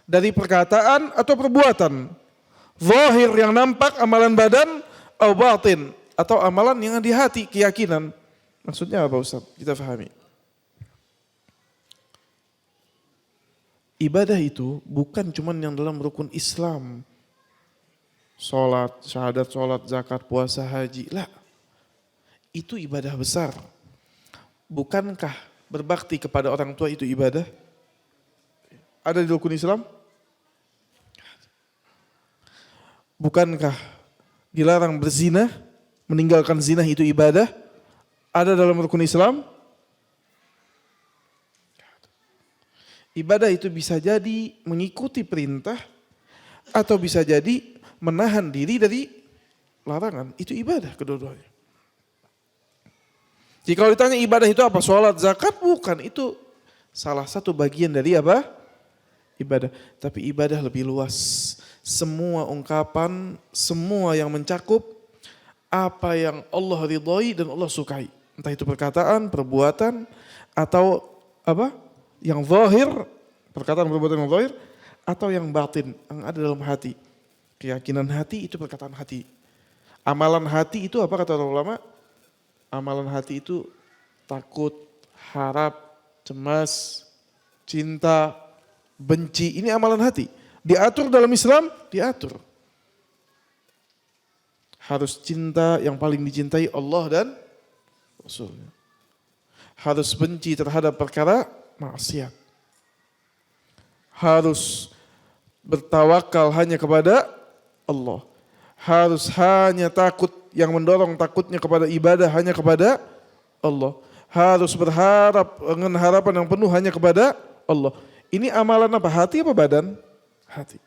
dari perkataan atau perbuatan. Zahir yang nampak amalan badan, atau batin atau amalan yang di hati, keyakinan. Maksudnya apa Ustaz? Kita fahami. Ibadah itu bukan cuma yang dalam rukun Islam. Salat, syahadat salat, zakat, puasa, haji. Lah. Itu ibadah besar. Bukankah berbakti kepada orang tua itu ibadah? Ada di rukun Islam? Bukankah dilarang berzina, meninggalkan zina itu ibadah? Ada dalam rukun Islam? Ibadah itu bisa jadi mengikuti perintah atau bisa jadi menahan diri dari larangan. Itu ibadah kedua-duanya. Jika kalau ditanya ibadah itu apa? Sholat, zakat? Bukan. Itu salah satu bagian dari apa? Ibadah. Tapi ibadah lebih luas. Semua ungkapan, semua yang mencakup apa yang Allah ridhai dan Allah sukai. Entah itu perkataan, perbuatan, atau apa? Yang zahir, perkataan perbuatan yang zahir, atau yang batin, yang ada dalam hati. Keyakinan hati itu perkataan hati. Amalan hati itu apa kata ulama? Amalan hati itu takut, harap, cemas, cinta, benci. Ini amalan hati. Diatur dalam Islam, diatur. Harus cinta yang paling dicintai Allah dan Rasulnya. Harus benci terhadap perkara maksiat. Harus bertawakal hanya kepada Allah. Harus hanya takut, yang mendorong takutnya kepada ibadah hanya kepada Allah. Harus berharap dengan harapan yang penuh hanya kepada Allah. Ini amalan apa? Hati apa badan? Hati.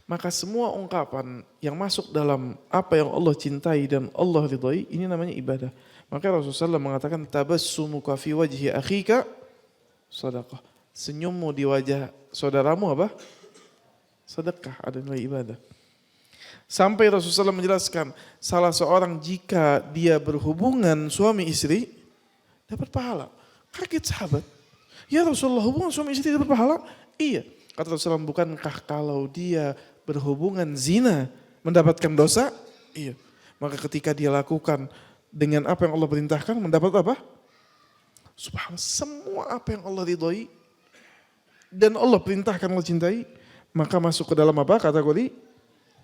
Maka semua ungkapan yang masuk dalam apa yang Allah cintai dan Allah ridhai, ini namanya ibadah. Maka Rasulullah SAW mengatakan, tabassumuka fi wajhi akhika sedekah. Senyummu di wajah saudaramu apa? Sedekah, ada nilai ibadah. Sampai Rasulullah SAW menjelaskan, salah seorang jika dia berhubungan suami istri, dapat pahala. Kaget sahabat. Ya Rasulullah, hubungan suami istri dapat pahala? Iya. Kata Rasulullah, bukankah kalau dia berhubungan zina mendapatkan dosa? Iya. Maka ketika dia lakukan dengan apa yang Allah perintahkan, mendapat apa? Subhanallah, semua apa yang Allah ridhoi dan Allah perintahkan, Allah cintai, maka masuk ke dalam apa? Kategori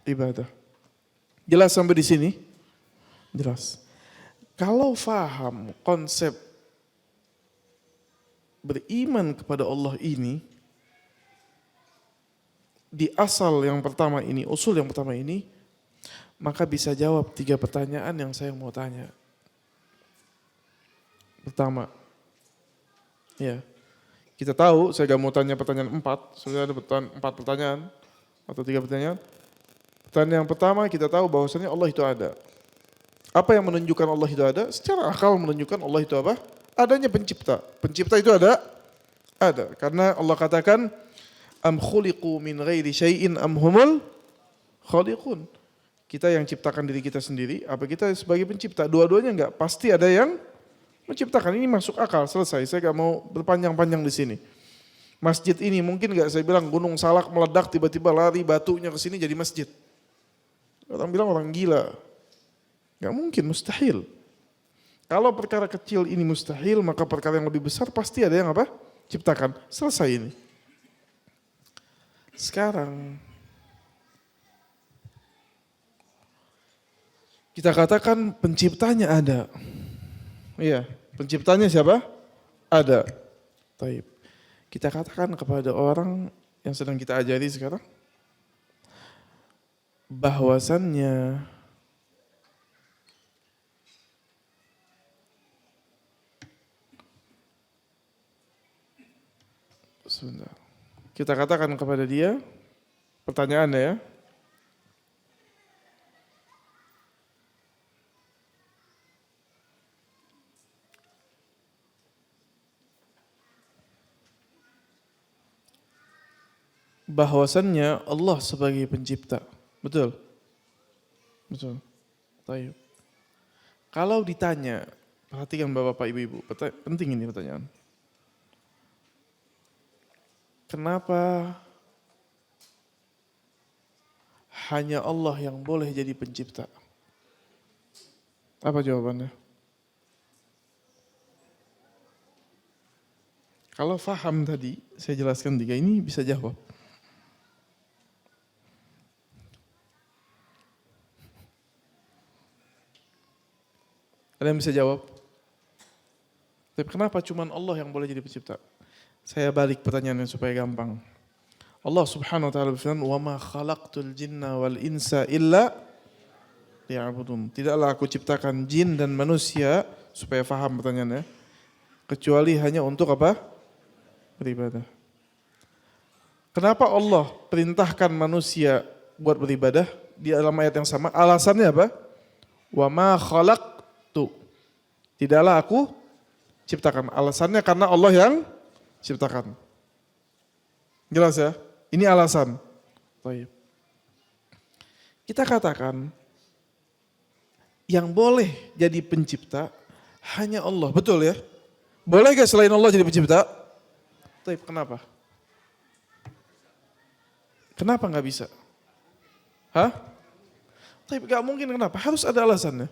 ibadah. Jelas sampai di sini? Jelas. Kalau faham konsep beriman kepada Allah ini, di asal yang pertama ini, usul yang pertama ini, maka bisa jawab 3 pertanyaan yang saya mau tanya. Pertama, ya, kita tahu, saya gak mau tanya pertanyaan 4, sudah ada 4 pertanyaan atau 3 pertanyaan. Pertanyaan yang pertama, kita tahu bahwasanya Allah itu ada. Apa yang menunjukkan Allah itu ada? Secara akal menunjukkan Allah itu apa? Adanya pencipta. Pencipta itu ada? Ada. Karena Allah katakan, am khuliqu min ghairi syai'in am humul khaliqun. Kita yang ciptakan diri kita sendiri, apa kita sebagai pencipta? Dua-duanya enggak, pasti ada yang menciptakan. Ini masuk akal, selesai. Saya enggak mau berpanjang-panjang di sini. Masjid ini mungkin enggak saya bilang Gunung Salak meledak tiba-tiba lari batunya ke sini jadi masjid. Orang bilang orang gila. Enggak mungkin, mustahil. Kalau perkara kecil ini mustahil, maka perkara yang lebih besar pasti ada yang apa? Ciptakan. Selesai ini. Sekarang kita katakan penciptanya ada. Iya, penciptanya siapa? Ada. Taib. Kita katakan kepada orang yang sedang kita ajari sekarang, bahwasannya sebentar. Kita katakan kepada dia, pertanyaannya ya, bahwasannya Allah sebagai pencipta. Betul? Betul. Baik. Kalau ditanya, perhatikan Bapak Ibu, penting ini pertanyaan. Kenapa hanya Allah yang boleh jadi pencipta? Apa jawabannya? Kalau faham tadi, saya jelaskan 3 ini bisa jawab. Ada yang bisa jawab? Tapi kenapa cuma Allah yang boleh jadi pencipta? Saya balik pertanyaannya supaya gampang. Allah Subhanahu wa taala berfirman, "Wa ma khalaqtul jinna wal insa illa liya'budun." Tidaklah aku ciptakan jin dan manusia, supaya faham pertanyaannya, kecuali hanya untuk apa? Beribadah. Kenapa Allah perintahkan manusia buat beribadah di dalam ayat yang sama? Alasannya apa? Wa ma khalaqtu. Tidaklah aku ciptakan. Alasannya karena Allah yang ciptakan. Jelas ya? Ini alasan. Baik. Kita katakan yang boleh jadi pencipta hanya Allah. Betul ya? Boleh gak selain Allah jadi pencipta? Baik, kenapa? Kenapa gak bisa? Hah? Baik, gak mungkin, kenapa? Harus ada alasannya.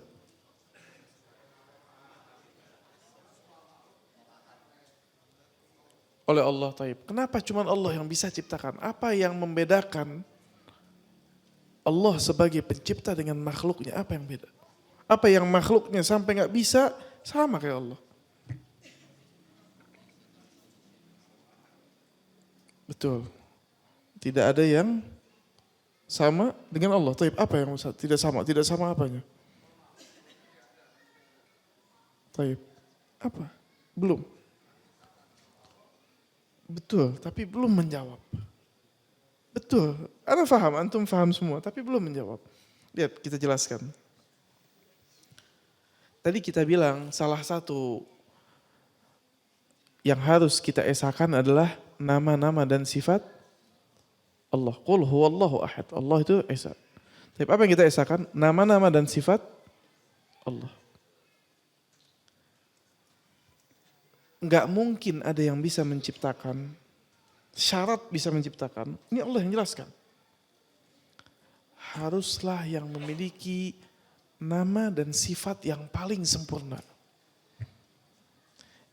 Oleh Allah, taib. Kenapa cuma Allah yang bisa ciptakan? Apa yang membedakan Allah sebagai pencipta dengan makhluknya? Apa yang beda? Apa yang makhluknya sampai gak bisa sama kayak Allah? Betul. Tidak ada yang sama dengan Allah. Taib, apa yang tidak sama? Tidak sama apanya? Taib, apa? Belum. Betul, tapi belum menjawab. Betul, Anda paham, antum paham semua, tapi belum menjawab. Lihat, kita jelaskan. Tadi kita bilang salah satu yang harus kita esakan adalah nama-nama dan sifat Allah. Qul huwallahu ahad. Allah itu esa. Tapi apa yang kita esakan? Nama-nama dan sifat Allah. Enggak mungkin ada yang bisa menciptakan, syarat bisa menciptakan. Ini Allah yang jelaskan. Haruslah yang memiliki nama dan sifat yang paling sempurna.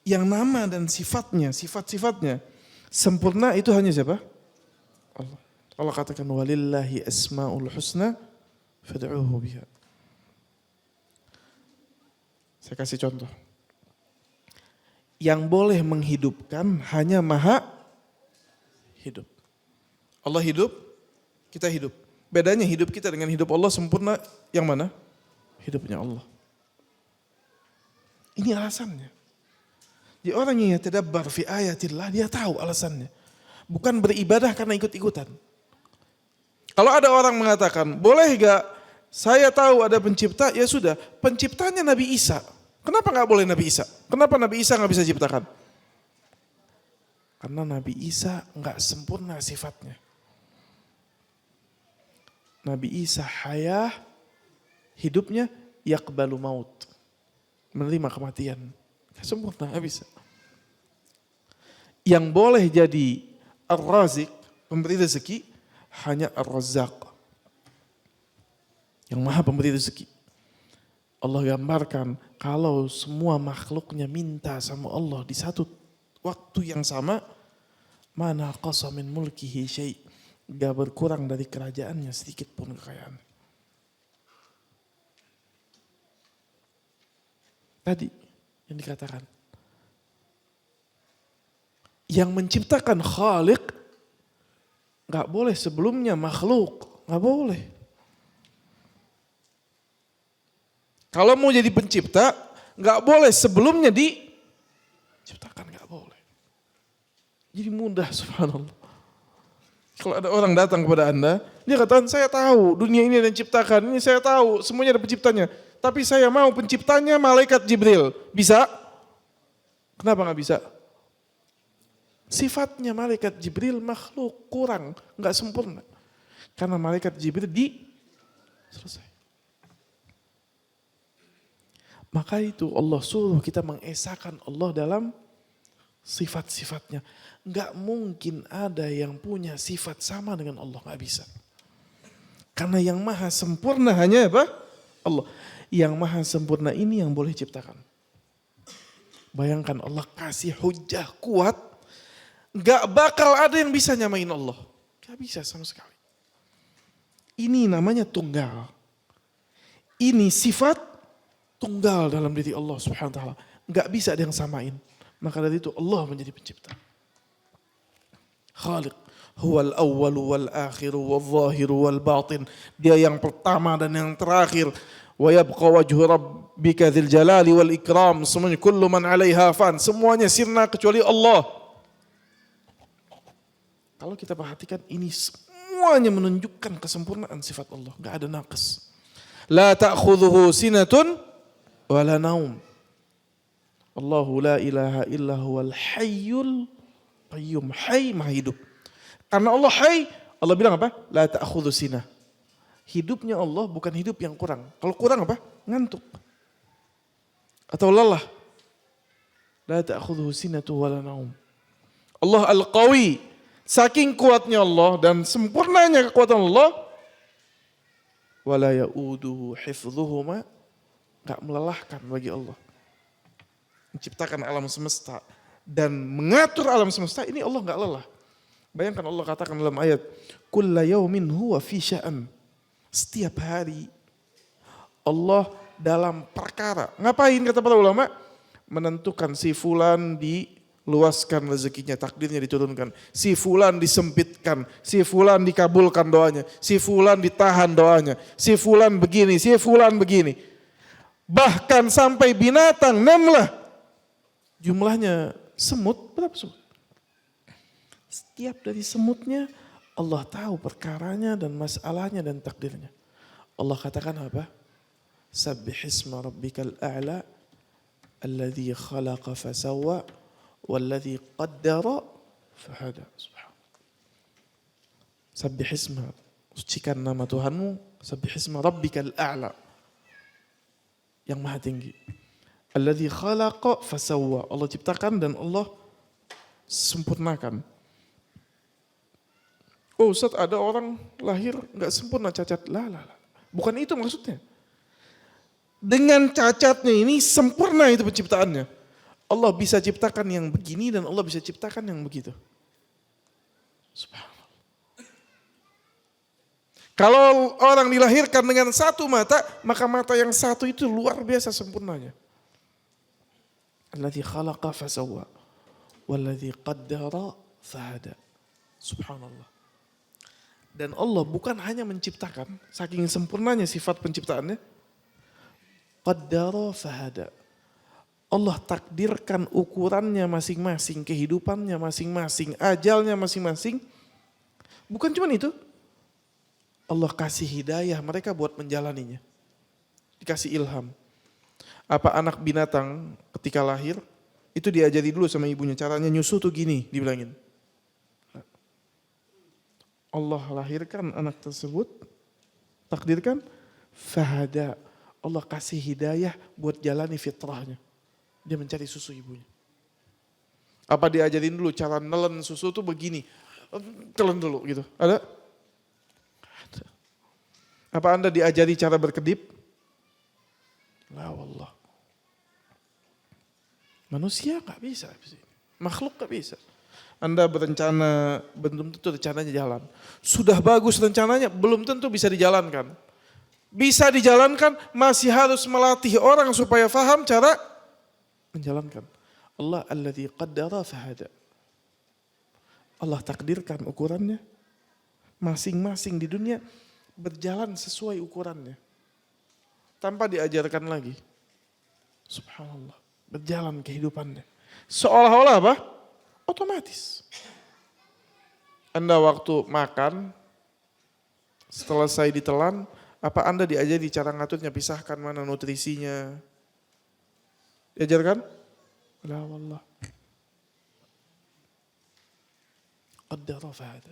Yang nama dan sifatnya, sifat-sifatnya sempurna itu hanya siapa? Allah. Allah katakan walillahi asmaul husna fad'uhu biha. Saya kasih contoh. Yang boleh menghidupkan hanya Maha hidup. Allah hidup, kita hidup. Bedanya hidup kita dengan hidup Allah sempurna yang mana? Hidupnya Allah. Ini alasannya. Jadi orang yang yatadabbar fi ayatillah, dia tahu alasannya. Bukan beribadah karena ikut-ikutan. Kalau ada orang mengatakan, boleh gak saya tahu ada pencipta, ya sudah. Penciptanya Nabi Isa. Kenapa gak boleh Nabi Isa? Kenapa Nabi Isa gak bisa ciptakan? Karena Nabi Isa gak sempurna sifatnya. Nabi Isa hayah, hidupnya yaqbalu maut. Menerima kematian. Gak sempurna, gak bisa. Yang boleh jadi Ar-Razik, pemberi rezeki, hanya Ar-Razzaq. Yang maha pemberi rezeki. Allah gambarkan kalau semua makhluknya minta sama Allah di satu waktu yang sama, mana qasa min mulkihi syai', gak berkurang dari kerajaannya sedikit pun kekayaan. Tadi yang dikatakan, yang menciptakan Khaliq gak boleh sebelumnya makhluk, gak boleh. Kalau mau jadi pencipta, gak boleh sebelumnya diciptakan, gak boleh. Jadi mudah, subhanallah. Kalau ada orang datang kepada Anda, dia katakan, saya tahu dunia ini ada yang ciptakan, ini saya tahu, semuanya ada penciptanya. Tapi saya mau penciptanya malaikat Jibril. Bisa? Kenapa gak bisa? Sifatnya malaikat Jibril makhluk, kurang, gak sempurna. Karena malaikat Jibril selesai. Maka itu Allah suruh kita mengesahkan Allah dalam sifat-sifatnya. Gak mungkin ada yang punya sifat sama dengan Allah, gak bisa. Karena yang maha sempurna hanya apa? Allah. Yang maha sempurna ini yang boleh ciptakan. Bayangkan Allah kasih hujah kuat, gak bakal ada yang bisa nyamain Allah. Gak bisa sama sekali. Ini namanya tunggal. Ini sifat tunggal dalam diri Allah subhanahu wa ta'ala. Gak bisa ada yang samain. Maka dari itu Allah menjadi pencipta. Khaliq. Huwal awwalu wal akhiru wal zahiru wal batin. Dia yang pertama dan yang terakhir. Wa yabqa wajhu rabbika dzil jalali wal ikram. Semuanya kullu man 'alaiha fan. Semuanya sirna kecuali Allah. Kalau kita perhatikan ini semuanya menunjukkan kesempurnaan sifat Allah. Gak ada naqs. La ta'khudhuhu sinatun wala naum. Allahu la ilaha illa huwal hayyul qayyum. Hayy, maha hidup. Karena Allah hayy, Allah bilang apa? La ta'khudhu sinah. Hidupnya Allah bukan hidup yang kurang. Kalau kurang apa? Ngantuk. Atau lelah. La ta'khudhu sinatu wala naum. Allah al-qawi. Saking kuatnya Allah dan sempurnanya kekuatan Allah. Wala ya'uduhu hifdhuhuma. Gak melelahkan bagi Allah. Menciptakan alam semesta dan mengatur alam semesta, ini Allah gak lelah. Bayangkan Allah katakan dalam ayat, kulla yaumin huwa fi sya'an. Setiap hari Allah dalam perkara. Ngapain kata para ulama? Menentukan si fulan di luaskan rezekinya, takdirnya diturunkan. Si fulan disempitkan, si fulan dikabulkan doanya, si fulan ditahan doanya, si fulan begini, si fulan begini. Bahkan sampai binatang, namlah. Jumlahnya semut, berapa semut? Setiap dari semutnya Allah tahu perkaranya dan masalahnya dan takdirnya. Allah katakan apa? Sabbihisma rabbikal a'la alladhi khalaqa fasawwa walladhi qaddara fahada. Sabbihisma, sucikan nama Tuhanmu, sabbihisma rabbikal a'la, yang maha tinggi. Alladhi khalaqa fasawwa, Allah ciptakan dan Allah sempurnakan. Oh Ustaz, ada orang lahir gak sempurna, cacat. Lah. Bukan itu maksudnya. Dengan cacatnya ini sempurna itu penciptaannya. Allah bisa ciptakan yang begini dan Allah bisa ciptakan yang begitu. Subhanallah. Kalau orang dilahirkan dengan satu mata, maka mata yang satu itu luar biasa sempurnanya. Alladzi khalaqa fasawwa walladzi qaddara fahada. Subhanallah. Dan Allah bukan hanya menciptakan, saking sempurnanya sifat penciptaannya, qaddara fahada. Allah takdirkan ukurannya masing-masing, kehidupannya masing-masing, ajalnya masing-masing. Bukan cuma itu, Allah kasih hidayah mereka buat menjalaninya. Dikasih ilham. Apa anak binatang ketika lahir, itu diajari dulu sama ibunya, caranya nyusu tuh gini, dibilangin. Allah lahirkan anak tersebut, takdirkan, fahada. Allah kasih hidayah buat jalani fitrahnya. Dia mencari susu ibunya. Apa diajarin dulu cara nelen susu tuh begini. Telan dulu gitu. Ada? Apa Anda diajari cara berkedip? La wallah. Manusia gak bisa. Makhluk gak bisa. Anda berencana, belum tentu rencananya jalan. Sudah bagus rencananya, belum tentu bisa dijalankan. Bisa dijalankan, masih harus melatih orang supaya faham cara menjalankan. Allah alladzi qaddara fahada. Allah takdirkan ukurannya. Masing-masing di dunia berjalan sesuai ukurannya. Tanpa diajarkan lagi. Subhanallah. Berjalan kehidupannya. Seolah-olah apa? Otomatis. Anda waktu makan, setelah saya ditelan, apa Anda diajari cara ngaturnya, pisahkan mana nutrisinya? Diajarkan? La wallah. Qaddara fahada.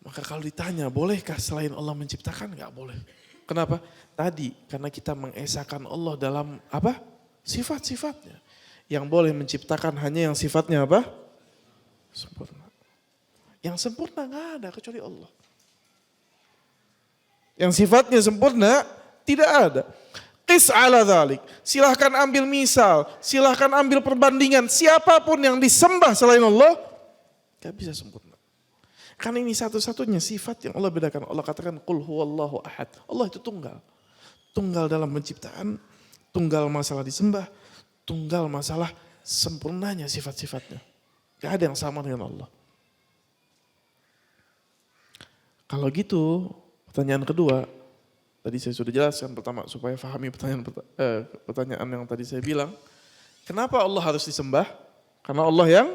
Maka kalau ditanya, bolehkah selain Allah menciptakan? Enggak boleh. Kenapa? Tadi, karena kita mengesahkan Allah dalam apa? Sifat-sifatnya. Yang boleh menciptakan hanya yang sifatnya apa? Sempurna. Yang sempurna enggak ada kecuali Allah. Yang sifatnya sempurna tidak ada. Qis ala dhalik. Silahkan ambil misal, silahkan ambil perbandingan. Siapapun yang disembah selain Allah, gak bisa sempurna. Karena ini satu-satunya sifat yang Allah bedakan. Allah katakan, Qul huwallahu ahad. Allah itu tunggal. Tunggal dalam penciptaan, tunggal masalah disembah, tunggal masalah sempurnanya sifat-sifatnya. Gak ada yang sama dengan Allah. Kalau gitu, pertanyaan kedua, tadi saya sudah jelaskan pertama supaya pahami pertanyaan yang tadi saya bilang. Kenapa Allah harus disembah? Karena Allah yang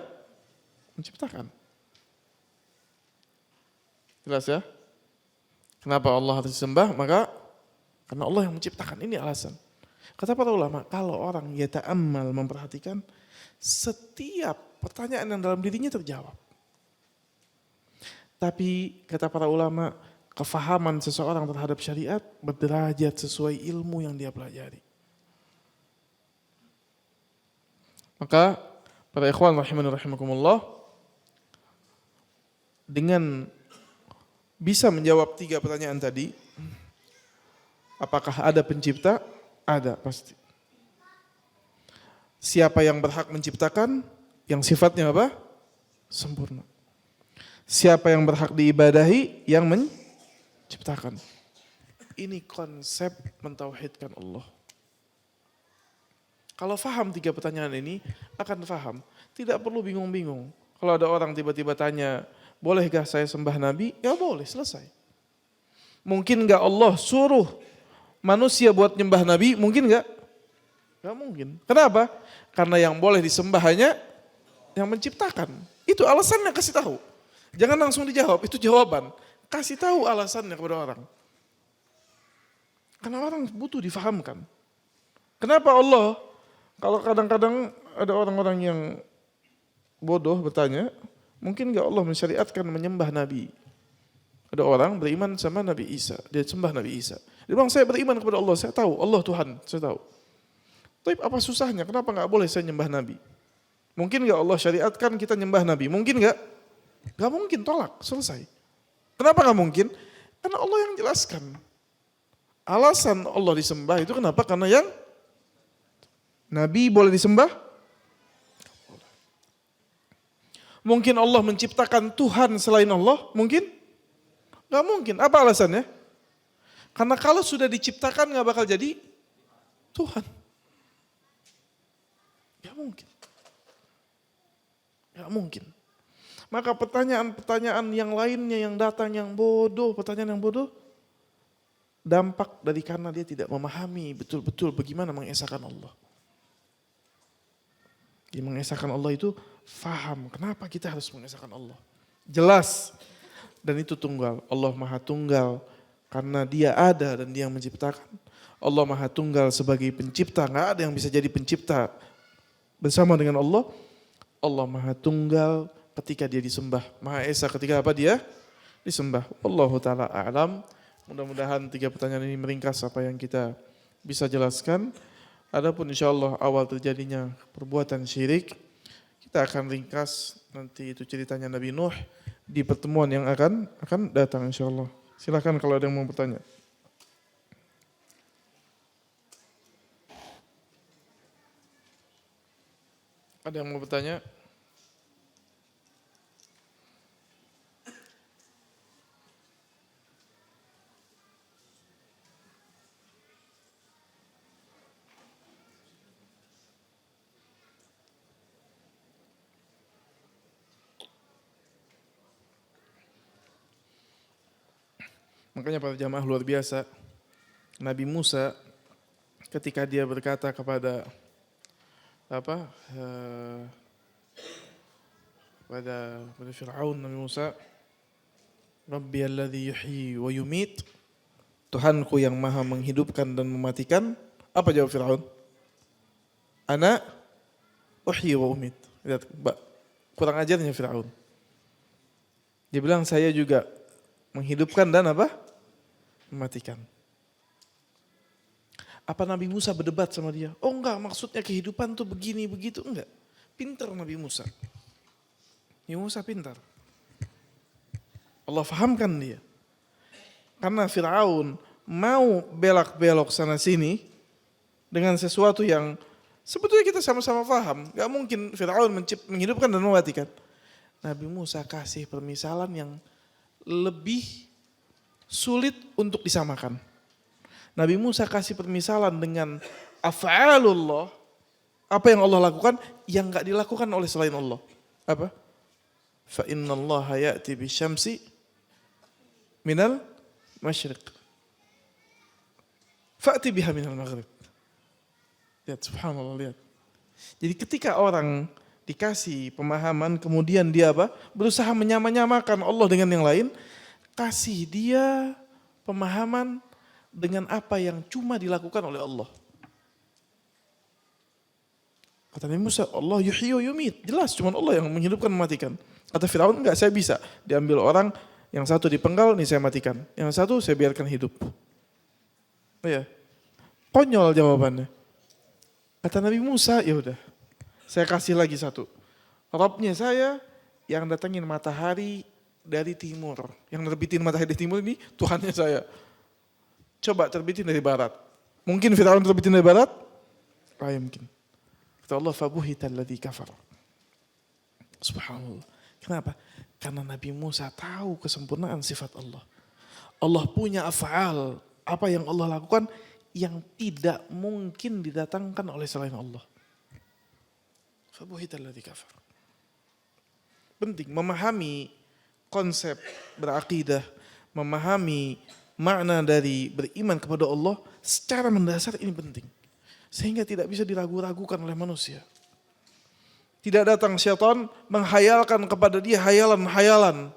menciptakan. Jelas ya? Kenapa Allah harus disembah? Maka karena Allah yang menciptakan, ini alasan. Kata para ulama, kalau orang yata'ammal memperhatikan, setiap pertanyaan yang dalam dirinya terjawab. Tapi kata para ulama, kefahaman seseorang terhadap syariat berderajat sesuai ilmu yang dia pelajari. Maka para ikhwan rahimani rahimakumullah, dengan bisa menjawab 3 pertanyaan tadi, apakah ada pencipta? Ada, pasti. Siapa yang berhak menciptakan? Yang sifatnya apa? Sempurna. Siapa yang berhak diibadahi? Yang menciptakan. Ini konsep mentauhidkan Allah. Kalau faham 3 pertanyaan ini, akan faham. Tidak perlu bingung-bingung. Kalau ada orang tiba-tiba tanya, bolehkah saya sembah Nabi? Ya boleh, selesai. Mungkin enggak Allah suruh manusia buat nyembah Nabi? Mungkin enggak? Enggak mungkin. Kenapa? Karena yang boleh disembah hanya yang menciptakan. Itu alasannya, kasih tahu. Jangan langsung dijawab, itu jawaban. Kasih tahu alasannya kepada orang. Karena orang butuh difahamkan. Kenapa Allah, kalau kadang-kadang ada orang-orang yang bodoh bertanya, mungkin enggak Allah mensyariatkan menyembah Nabi? Ada orang beriman sama Nabi Isa, dia sembah Nabi Isa. Dia bilang, saya beriman kepada Allah, saya tahu Allah Tuhan, saya tahu. Tapi apa susahnya, kenapa enggak boleh saya nyembah Nabi? Mungkin enggak Allah syariatkan kita nyembah Nabi? Mungkin enggak? Enggak mungkin, tolak, selesai. Kenapa enggak mungkin? Karena Allah yang jelaskan. Alasan Allah disembah itu kenapa? Karena yang Nabi boleh disembah? Mungkin Allah menciptakan Tuhan selain Allah? Mungkin? Gak mungkin. Apa alasannya? Karena kalau sudah diciptakan gak bakal jadi Tuhan. Gak mungkin. Gak mungkin. Maka pertanyaan-pertanyaan yang lainnya yang datang yang bodoh, pertanyaan yang bodoh, dampak dari karena dia tidak memahami betul-betul bagaimana mengesahkan Allah. Dia mengesahkan Allah itu faham kenapa kita harus mengesahkan Allah. Jelas dan itu tunggal. Allah Maha Tunggal karena dia ada dan dia yang menciptakan. Allah Maha Tunggal sebagai pencipta, nggak ada yang bisa jadi pencipta bersama dengan Allah. Allah Maha Tunggal ketika dia disembah. Maha Esa ketika apa dia disembah. Wallahu ta'ala a'lam. Mudah-mudahan 3 pertanyaan ini meringkas apa yang kita bisa jelaskan. Adapun insyaallah awal terjadinya perbuatan syirik, kita akan ringkas nanti itu ceritanya Nabi Nuh di pertemuan yang akan datang insyaallah. Silakan kalau ada yang mau bertanya. Ada yang mau bertanya? Makanya para jamaah luar biasa, Nabi Musa ketika dia berkata kepada pada Fir'aun, Nabi Musa, Rabbi alladhi yuhyi wa yumit, Tuhanku yang maha menghidupkan dan mematikan. Apa jawab Fir'aun? Ana uhyi wa umit. Lihat, kurang ajarnya Fir'aun. Dia bilang saya juga menghidupkan dan mematikan. Apa Nabi Musa berdebat sama dia? Oh enggak, maksudnya kehidupan tuh begini, begitu. Enggak. Pintar Nabi Musa. Nabi Musa pintar. Allah fahamkan dia. Karena Fir'aun mau belak-belok sana sini dengan sesuatu yang sebetulnya kita sama-sama paham. Enggak mungkin Fir'aun menghidupkan dan mematikan. Nabi Musa kasih permisalan yang lebih sulit untuk disamakan. Nabi Musa kasih permisalan dengan af'alullah, apa yang Allah lakukan yang enggak dilakukan oleh selain Allah. Apa? Fa innallaha ya'ti bisyamsi minal masyriq fa'ti biha minal maghrib. Lihat, subhanallah, lihat. Jadi ketika orang dikasih pemahaman kemudian dia berusaha menyamakan Allah dengan yang lain, kasih dia pemahaman dengan apa yang cuma dilakukan oleh Allah. Kata Nabi Musa, Allah yuhyi wa yumit. Jelas cuma Allah yang menghidupkan mematikan. Kata Firaun, enggak, saya bisa. Diambil orang, yang satu dipenggal, nih saya matikan. Yang satu saya biarkan hidup. Oh ya, konyol jawabannya. Kata Nabi Musa, ya udah, saya kasih lagi satu. Rabbnya saya yang datangin matahari dari timur. Yang terbitin matahari dari timur ini Tuhannya saya. Coba terbitin dari barat. Mungkin Firaun terbitin dari barat? Tidak mungkin. Kata Allah, fabuhital ladzi kafar. Subhanallah. Kenapa? Karena Nabi Musa tahu kesempurnaan sifat Allah. Allah punya af'al. Apa yang Allah lakukan yang tidak mungkin didatangkan oleh selain Allah. Fabuhital ladzi kafar. Penting memahami konsep berakidah, memahami makna dari beriman kepada Allah secara mendasar ini penting. Sehingga tidak bisa diragu-ragukan oleh manusia. Tidak datang syaitan menghayalkan kepada dia hayalan-hayalan.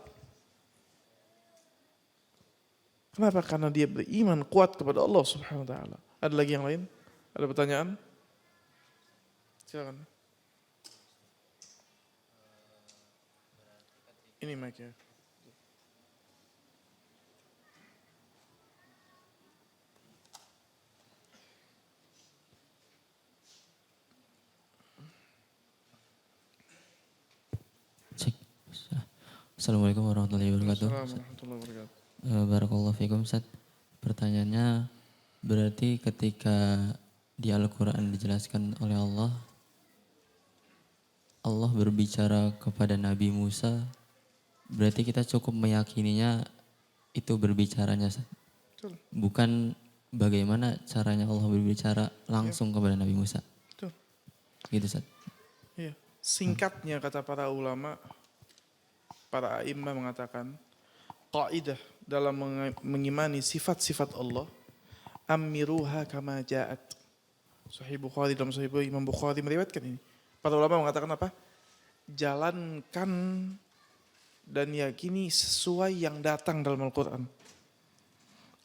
Kenapa? Karena dia beriman kuat kepada Allah Subhanahu wa taala. Ada lagi yang lain? Ada pertanyaan? Silakan. Ini mic-nya. Assalamualaikum warahmatullahi wabarakatuh. Assalamualaikum warahmatullahi wabarakatuh. Barakallahu fikum, Ustaz. Pertanyaannya, berarti ketika di Al-Quran dijelaskan oleh Allah, Allah berbicara kepada Nabi Musa, berarti kita cukup meyakininya itu berbicaranya, Ustaz. Betul. Bukan bagaimana caranya Allah berbicara langsung kepada Nabi Musa. Betul. Gitu, Ustaz. Iya. Singkatnya kata para ulama, para a'immah mengatakan, qaidah dalam mengimani sifat-sifat Allah, amiruha kama ja'at. Sahih Bukhari, dalam Sahih Imam Bukhari meriwayatkan ini. Para ulama mengatakan apa? Jalankan dan yakini sesuai yang datang dalam Al-Quran.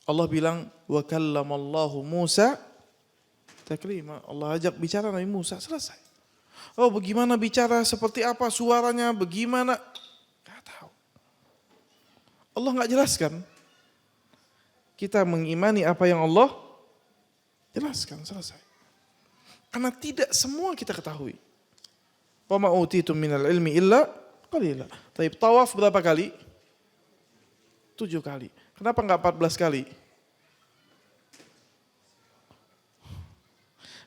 Allah bilang, wa kallamallahu Musa taklima. Allah ajak bicara Nabi Musa, selesai. Oh, bagaimana bicara, seperti apa suaranya, bagaimana? Gak tahu. Allah gak jelaskan. Kita mengimani apa yang Allah jelaskan, selesai. Karena tidak semua kita ketahui. Wa ma utitum minal ilmi illa qalila. Tapi tawaf berapa kali? 7 kali. Kenapa enggak 14 kali?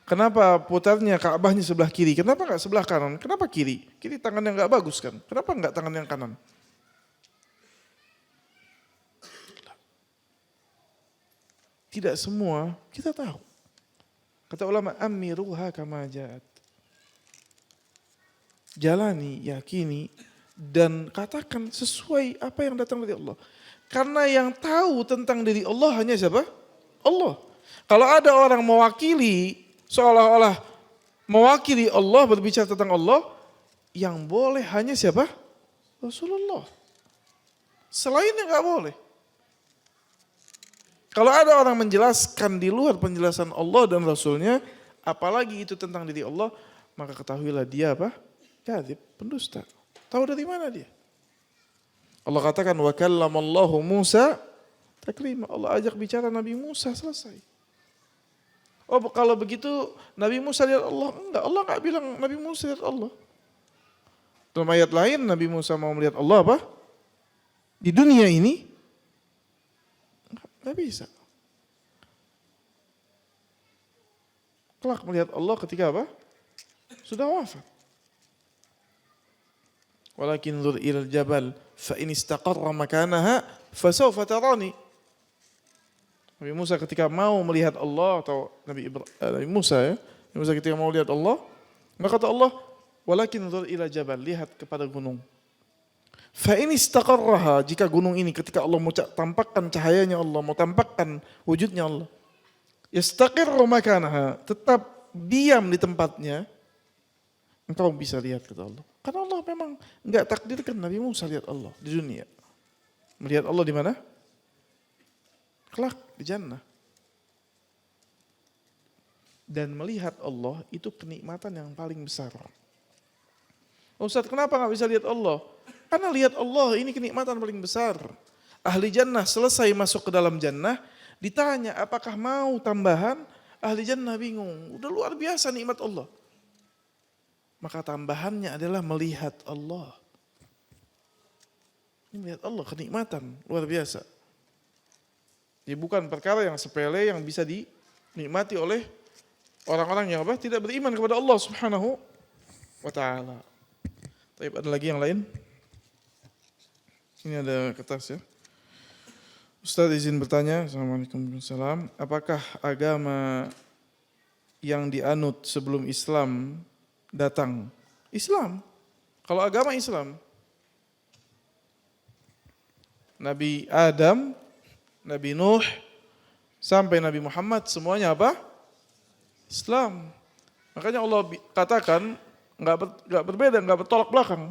Kenapa putarnya Ka'bahnya sebelah kiri? Kenapa enggak sebelah kanan? Kenapa kiri? Kiri tangan yang enggak bagus kan? Kenapa enggak tangan yang kanan? Tidak semua kita tahu. Kata ulama, amiruha kama ja'at. Jalani, yakini, dan katakan sesuai apa yang datang dari Allah. Karena yang tahu tentang diri Allah hanya siapa? Allah. Kalau ada orang mewakili, seolah-olah mewakili Allah, berbicara tentang Allah, yang boleh hanya siapa? Rasulullah. Selainnya nggak boleh. Kalau ada orang menjelaskan di luar penjelasan Allah dan Rasulnya, apalagi itu tentang diri Allah, maka ketahuilah dia apa? Kadzib, pendusta. Tahu dari mana dia? Allah katakan, wa kallamallahu Musa taklima. Allah ajak bicara Nabi Musa, selesai. Oh, kalau begitu Nabi Musa lihat Allah? Enggak, Allah enggak bilang Nabi Musa lihat Allah. Dalam ayat lain Nabi Musa mau melihat Allah apa? Di dunia ini enggak bisa. Kelak melihat Allah ketika apa? Sudah wafat. Walakin zur ilal jabal fa in istaqarra makanaha fasawfa tarani. Nabi Musa ketika mau melihat Allah, atau Nabi Musa ya, Nabi Musa ketika mau lihat Allah, maka kata Allah, walakin zur ila jabal, lihat kepada gunung. Fa in istaqarraha, jika gunung ini ketika Allah mau tampakkan cahayanya Allah, mau tampakkan wujudnya Allah, yastaqirru makanaha, tetap diam di tempatnya, engkau bisa lihat kata Allah. Karena Allah memang enggak takdirkan Nabi Musa lihat Allah di dunia. Melihat Allah di mana? Kelak di jannah. Dan melihat Allah itu kenikmatan yang paling besar. Ustaz, kenapa enggak bisa lihat Allah? Karena lihat Allah ini kenikmatan paling besar. Ahli jannah selesai masuk ke dalam jannah, ditanya apakah mau tambahan? Ahli jannah bingung. Udah luar biasa nikmat Allah. Maka tambahannya adalah melihat Allah. Ini melihat Allah, kenikmatan luar biasa. Jadi bukan perkara yang sepele yang bisa dinikmati oleh orang-orang yang apa? Tidak beriman kepada Allah Subhanahu wa taala. Tapi ada lagi yang lain? Ini ada kertas ya. Ustaz izin bertanya, Assalamualaikum warahmatullahi wabarakatuh. Apakah agama yang dianut sebelum Islam datang? Islam. Kalau agama Islam, Nabi Adam, Nabi Nuh, sampai Nabi Muhammad semuanya apa? Islam. Makanya Allah katakan nggak berbeda, nggak bertolak belakang.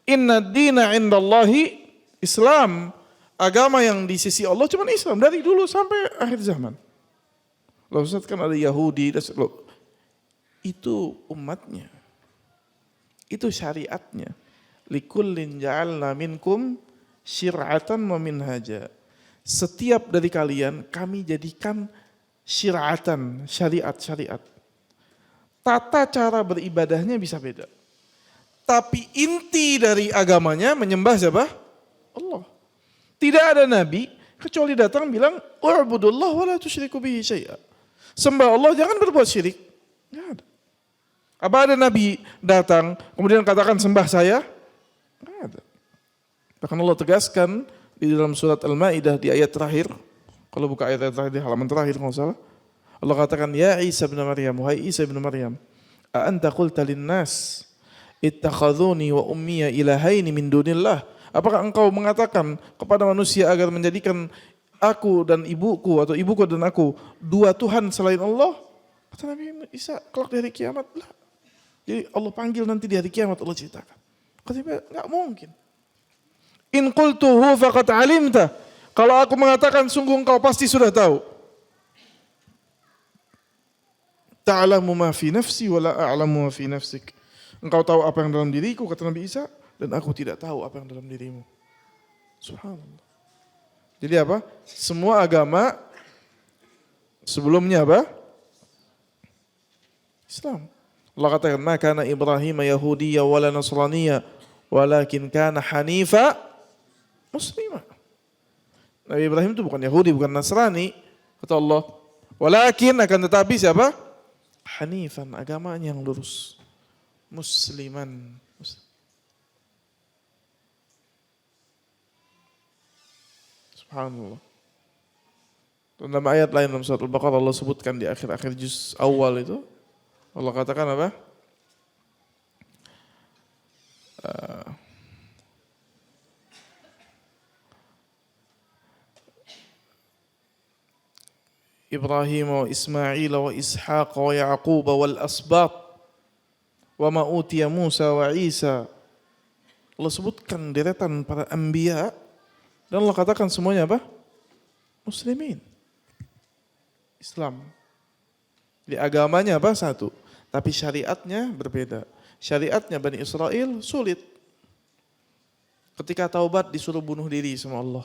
Inna dina indallahi Islam. Agama yang di sisi Allah cuma Islam dari dulu sampai akhir zaman. Loh Ustaz kan ada Yahudi, loh, itu umatnya. Itu syariatnya. Likullin ja'alna minkum syir'atan wa minhaja. Setiap dari kalian kami jadikan syir'atan, syariat. Tata cara beribadahnya bisa beda. Tapi inti dari agamanya menyembah siapa? Allah. Tidak ada nabi kecuali datang bilang wa'budullah wa la tusyriku bihi syai'a. Sembah Allah, jangan berbuat syirik. Enggak ada. Apa ada nabi datang kemudian katakan sembah saya? Enggak ada. Bahkan Allah tegaskan di dalam surat Al-Maidah di ayat terakhir, kalau buka ayat terakhir di halaman terakhir kalau salah, Allah katakan ya Isa bin Maryam, wahai Isa bin Maryam, a anta qulta lin-nas ittakhadhuni wa ummiya ilahaini min dunillah. Apakah engkau mengatakan kepada manusia agar menjadikan aku dan ibuku atau ibuku dan aku dua Tuhan selain Allah? Kata Nabi Isa, kelak di hari kiamat lah. Jadi Allah panggil nanti di hari kiamat, Allah ceritakan. Kata Nabi, enggak mungkin. In qultuhu faqad alimta. Kalau aku mengatakan sungguh engkau pasti sudah tahu. Ta'lamu ma fi nafsi wa la a'lamu ma fi nafsik. Engkau tahu apa yang dalam diriku, kata Nabi Isa, dan aku tidak tahu apa yang dalam dirimu. Subhanallah. Jadi apa? Semua agama sebelumnya apa? Islam. Allah katakan, "Ma kana Ibrahim Yahudiyya wala Nasraniyya, walakin kana Hanifa Muslima." Nabi Ibrahim itu bukan Yahudi, bukan Nasrani, kata Allah. Walakin akan tetapi siapa? Hanifan, agamanya yang lurus. Musliman. Subhanallah. Dalam ayat lain dalam surat Al-Baqarah Allah sebutkan di akhir-akhir juz awal itu, Allah katakan apa? Ibrahim wa Ismail wa Ishaq wa Yaqub wal asbat wa ma utiya Musa wa Isa. Allah sebutkan deretan para anbiya dan Allah katakan semuanya apa? Muslimin. Islam. Di agamanya apa? Satu. Tapi syariatnya berbeda. Syariatnya Bani Israel sulit. Ketika taubat disuruh bunuh diri sama Allah.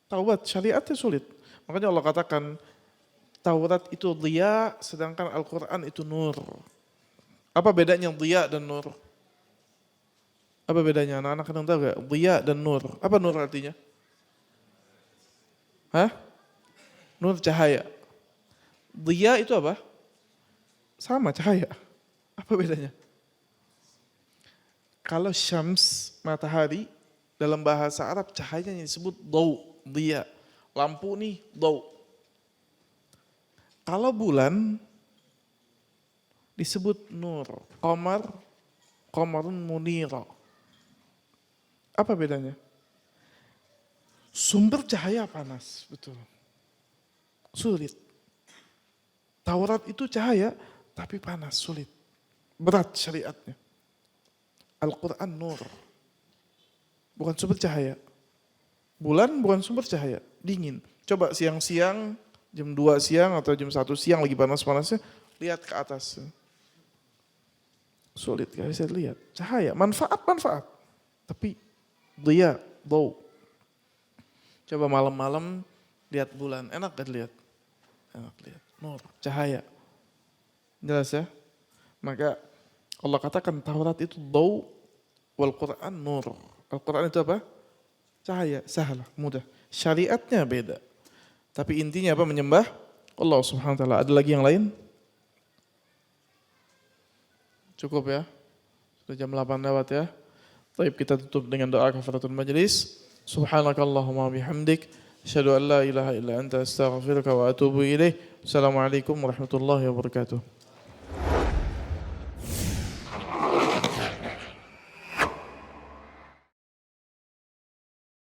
Taubat syariatnya sulit. Makanya Allah katakan Taurat itu dhiya sedangkan Al-Quran itu nur. Apa bedanya dhiya dan nur? Apa bedanya? Anak-anak kadang tahu gak? Dhiya dan nur. Apa nur artinya? Hah? Nur cahaya. Dhiya itu apa? Sama cahaya. Apa bedanya? Kalau syams, matahari, dalam bahasa Arab cahayanya disebut daw, dhiya. Lampu nih, daw. Kalau bulan disebut nur, qamar, qamarun munira. Apa bedanya? Sumber cahaya panas, betul. Sulit. Taurat itu cahaya, tapi panas, sulit. Berat syariatnya. Al-Quran nur. Bukan sumber cahaya. Bulan bukan sumber cahaya, dingin. Coba siang-siang, jam 2 siang atau jam 1 siang lagi panas-panasnya, lihat ke atas. Sulit, gak bisa lihat. Cahaya, manfaat. Tapi dia, bau. Coba malam-malam lihat bulan, enak gak lihat? Enak lihat, nur, cahaya. Jelas ya? Maka Allah katakan Taurat itu bau, wal Quran nur. Al-Quran itu apa? Cahaya, sahlah, mudah. Syariatnya beda. Tapi intinya apa? Menyembah Allah Subhanahu wa taala. Ada lagi yang lain? Cukup ya? Sudah jam 8 lewat ya. Baik, kita tutup dengan doa kafaratul majlis. Subhanakallahumma bihamdik, asyhadu an la ilaha illa anta astaghfiruka wa atubu ilaik. Assalamualaikum warahmatullahi wabarakatuh.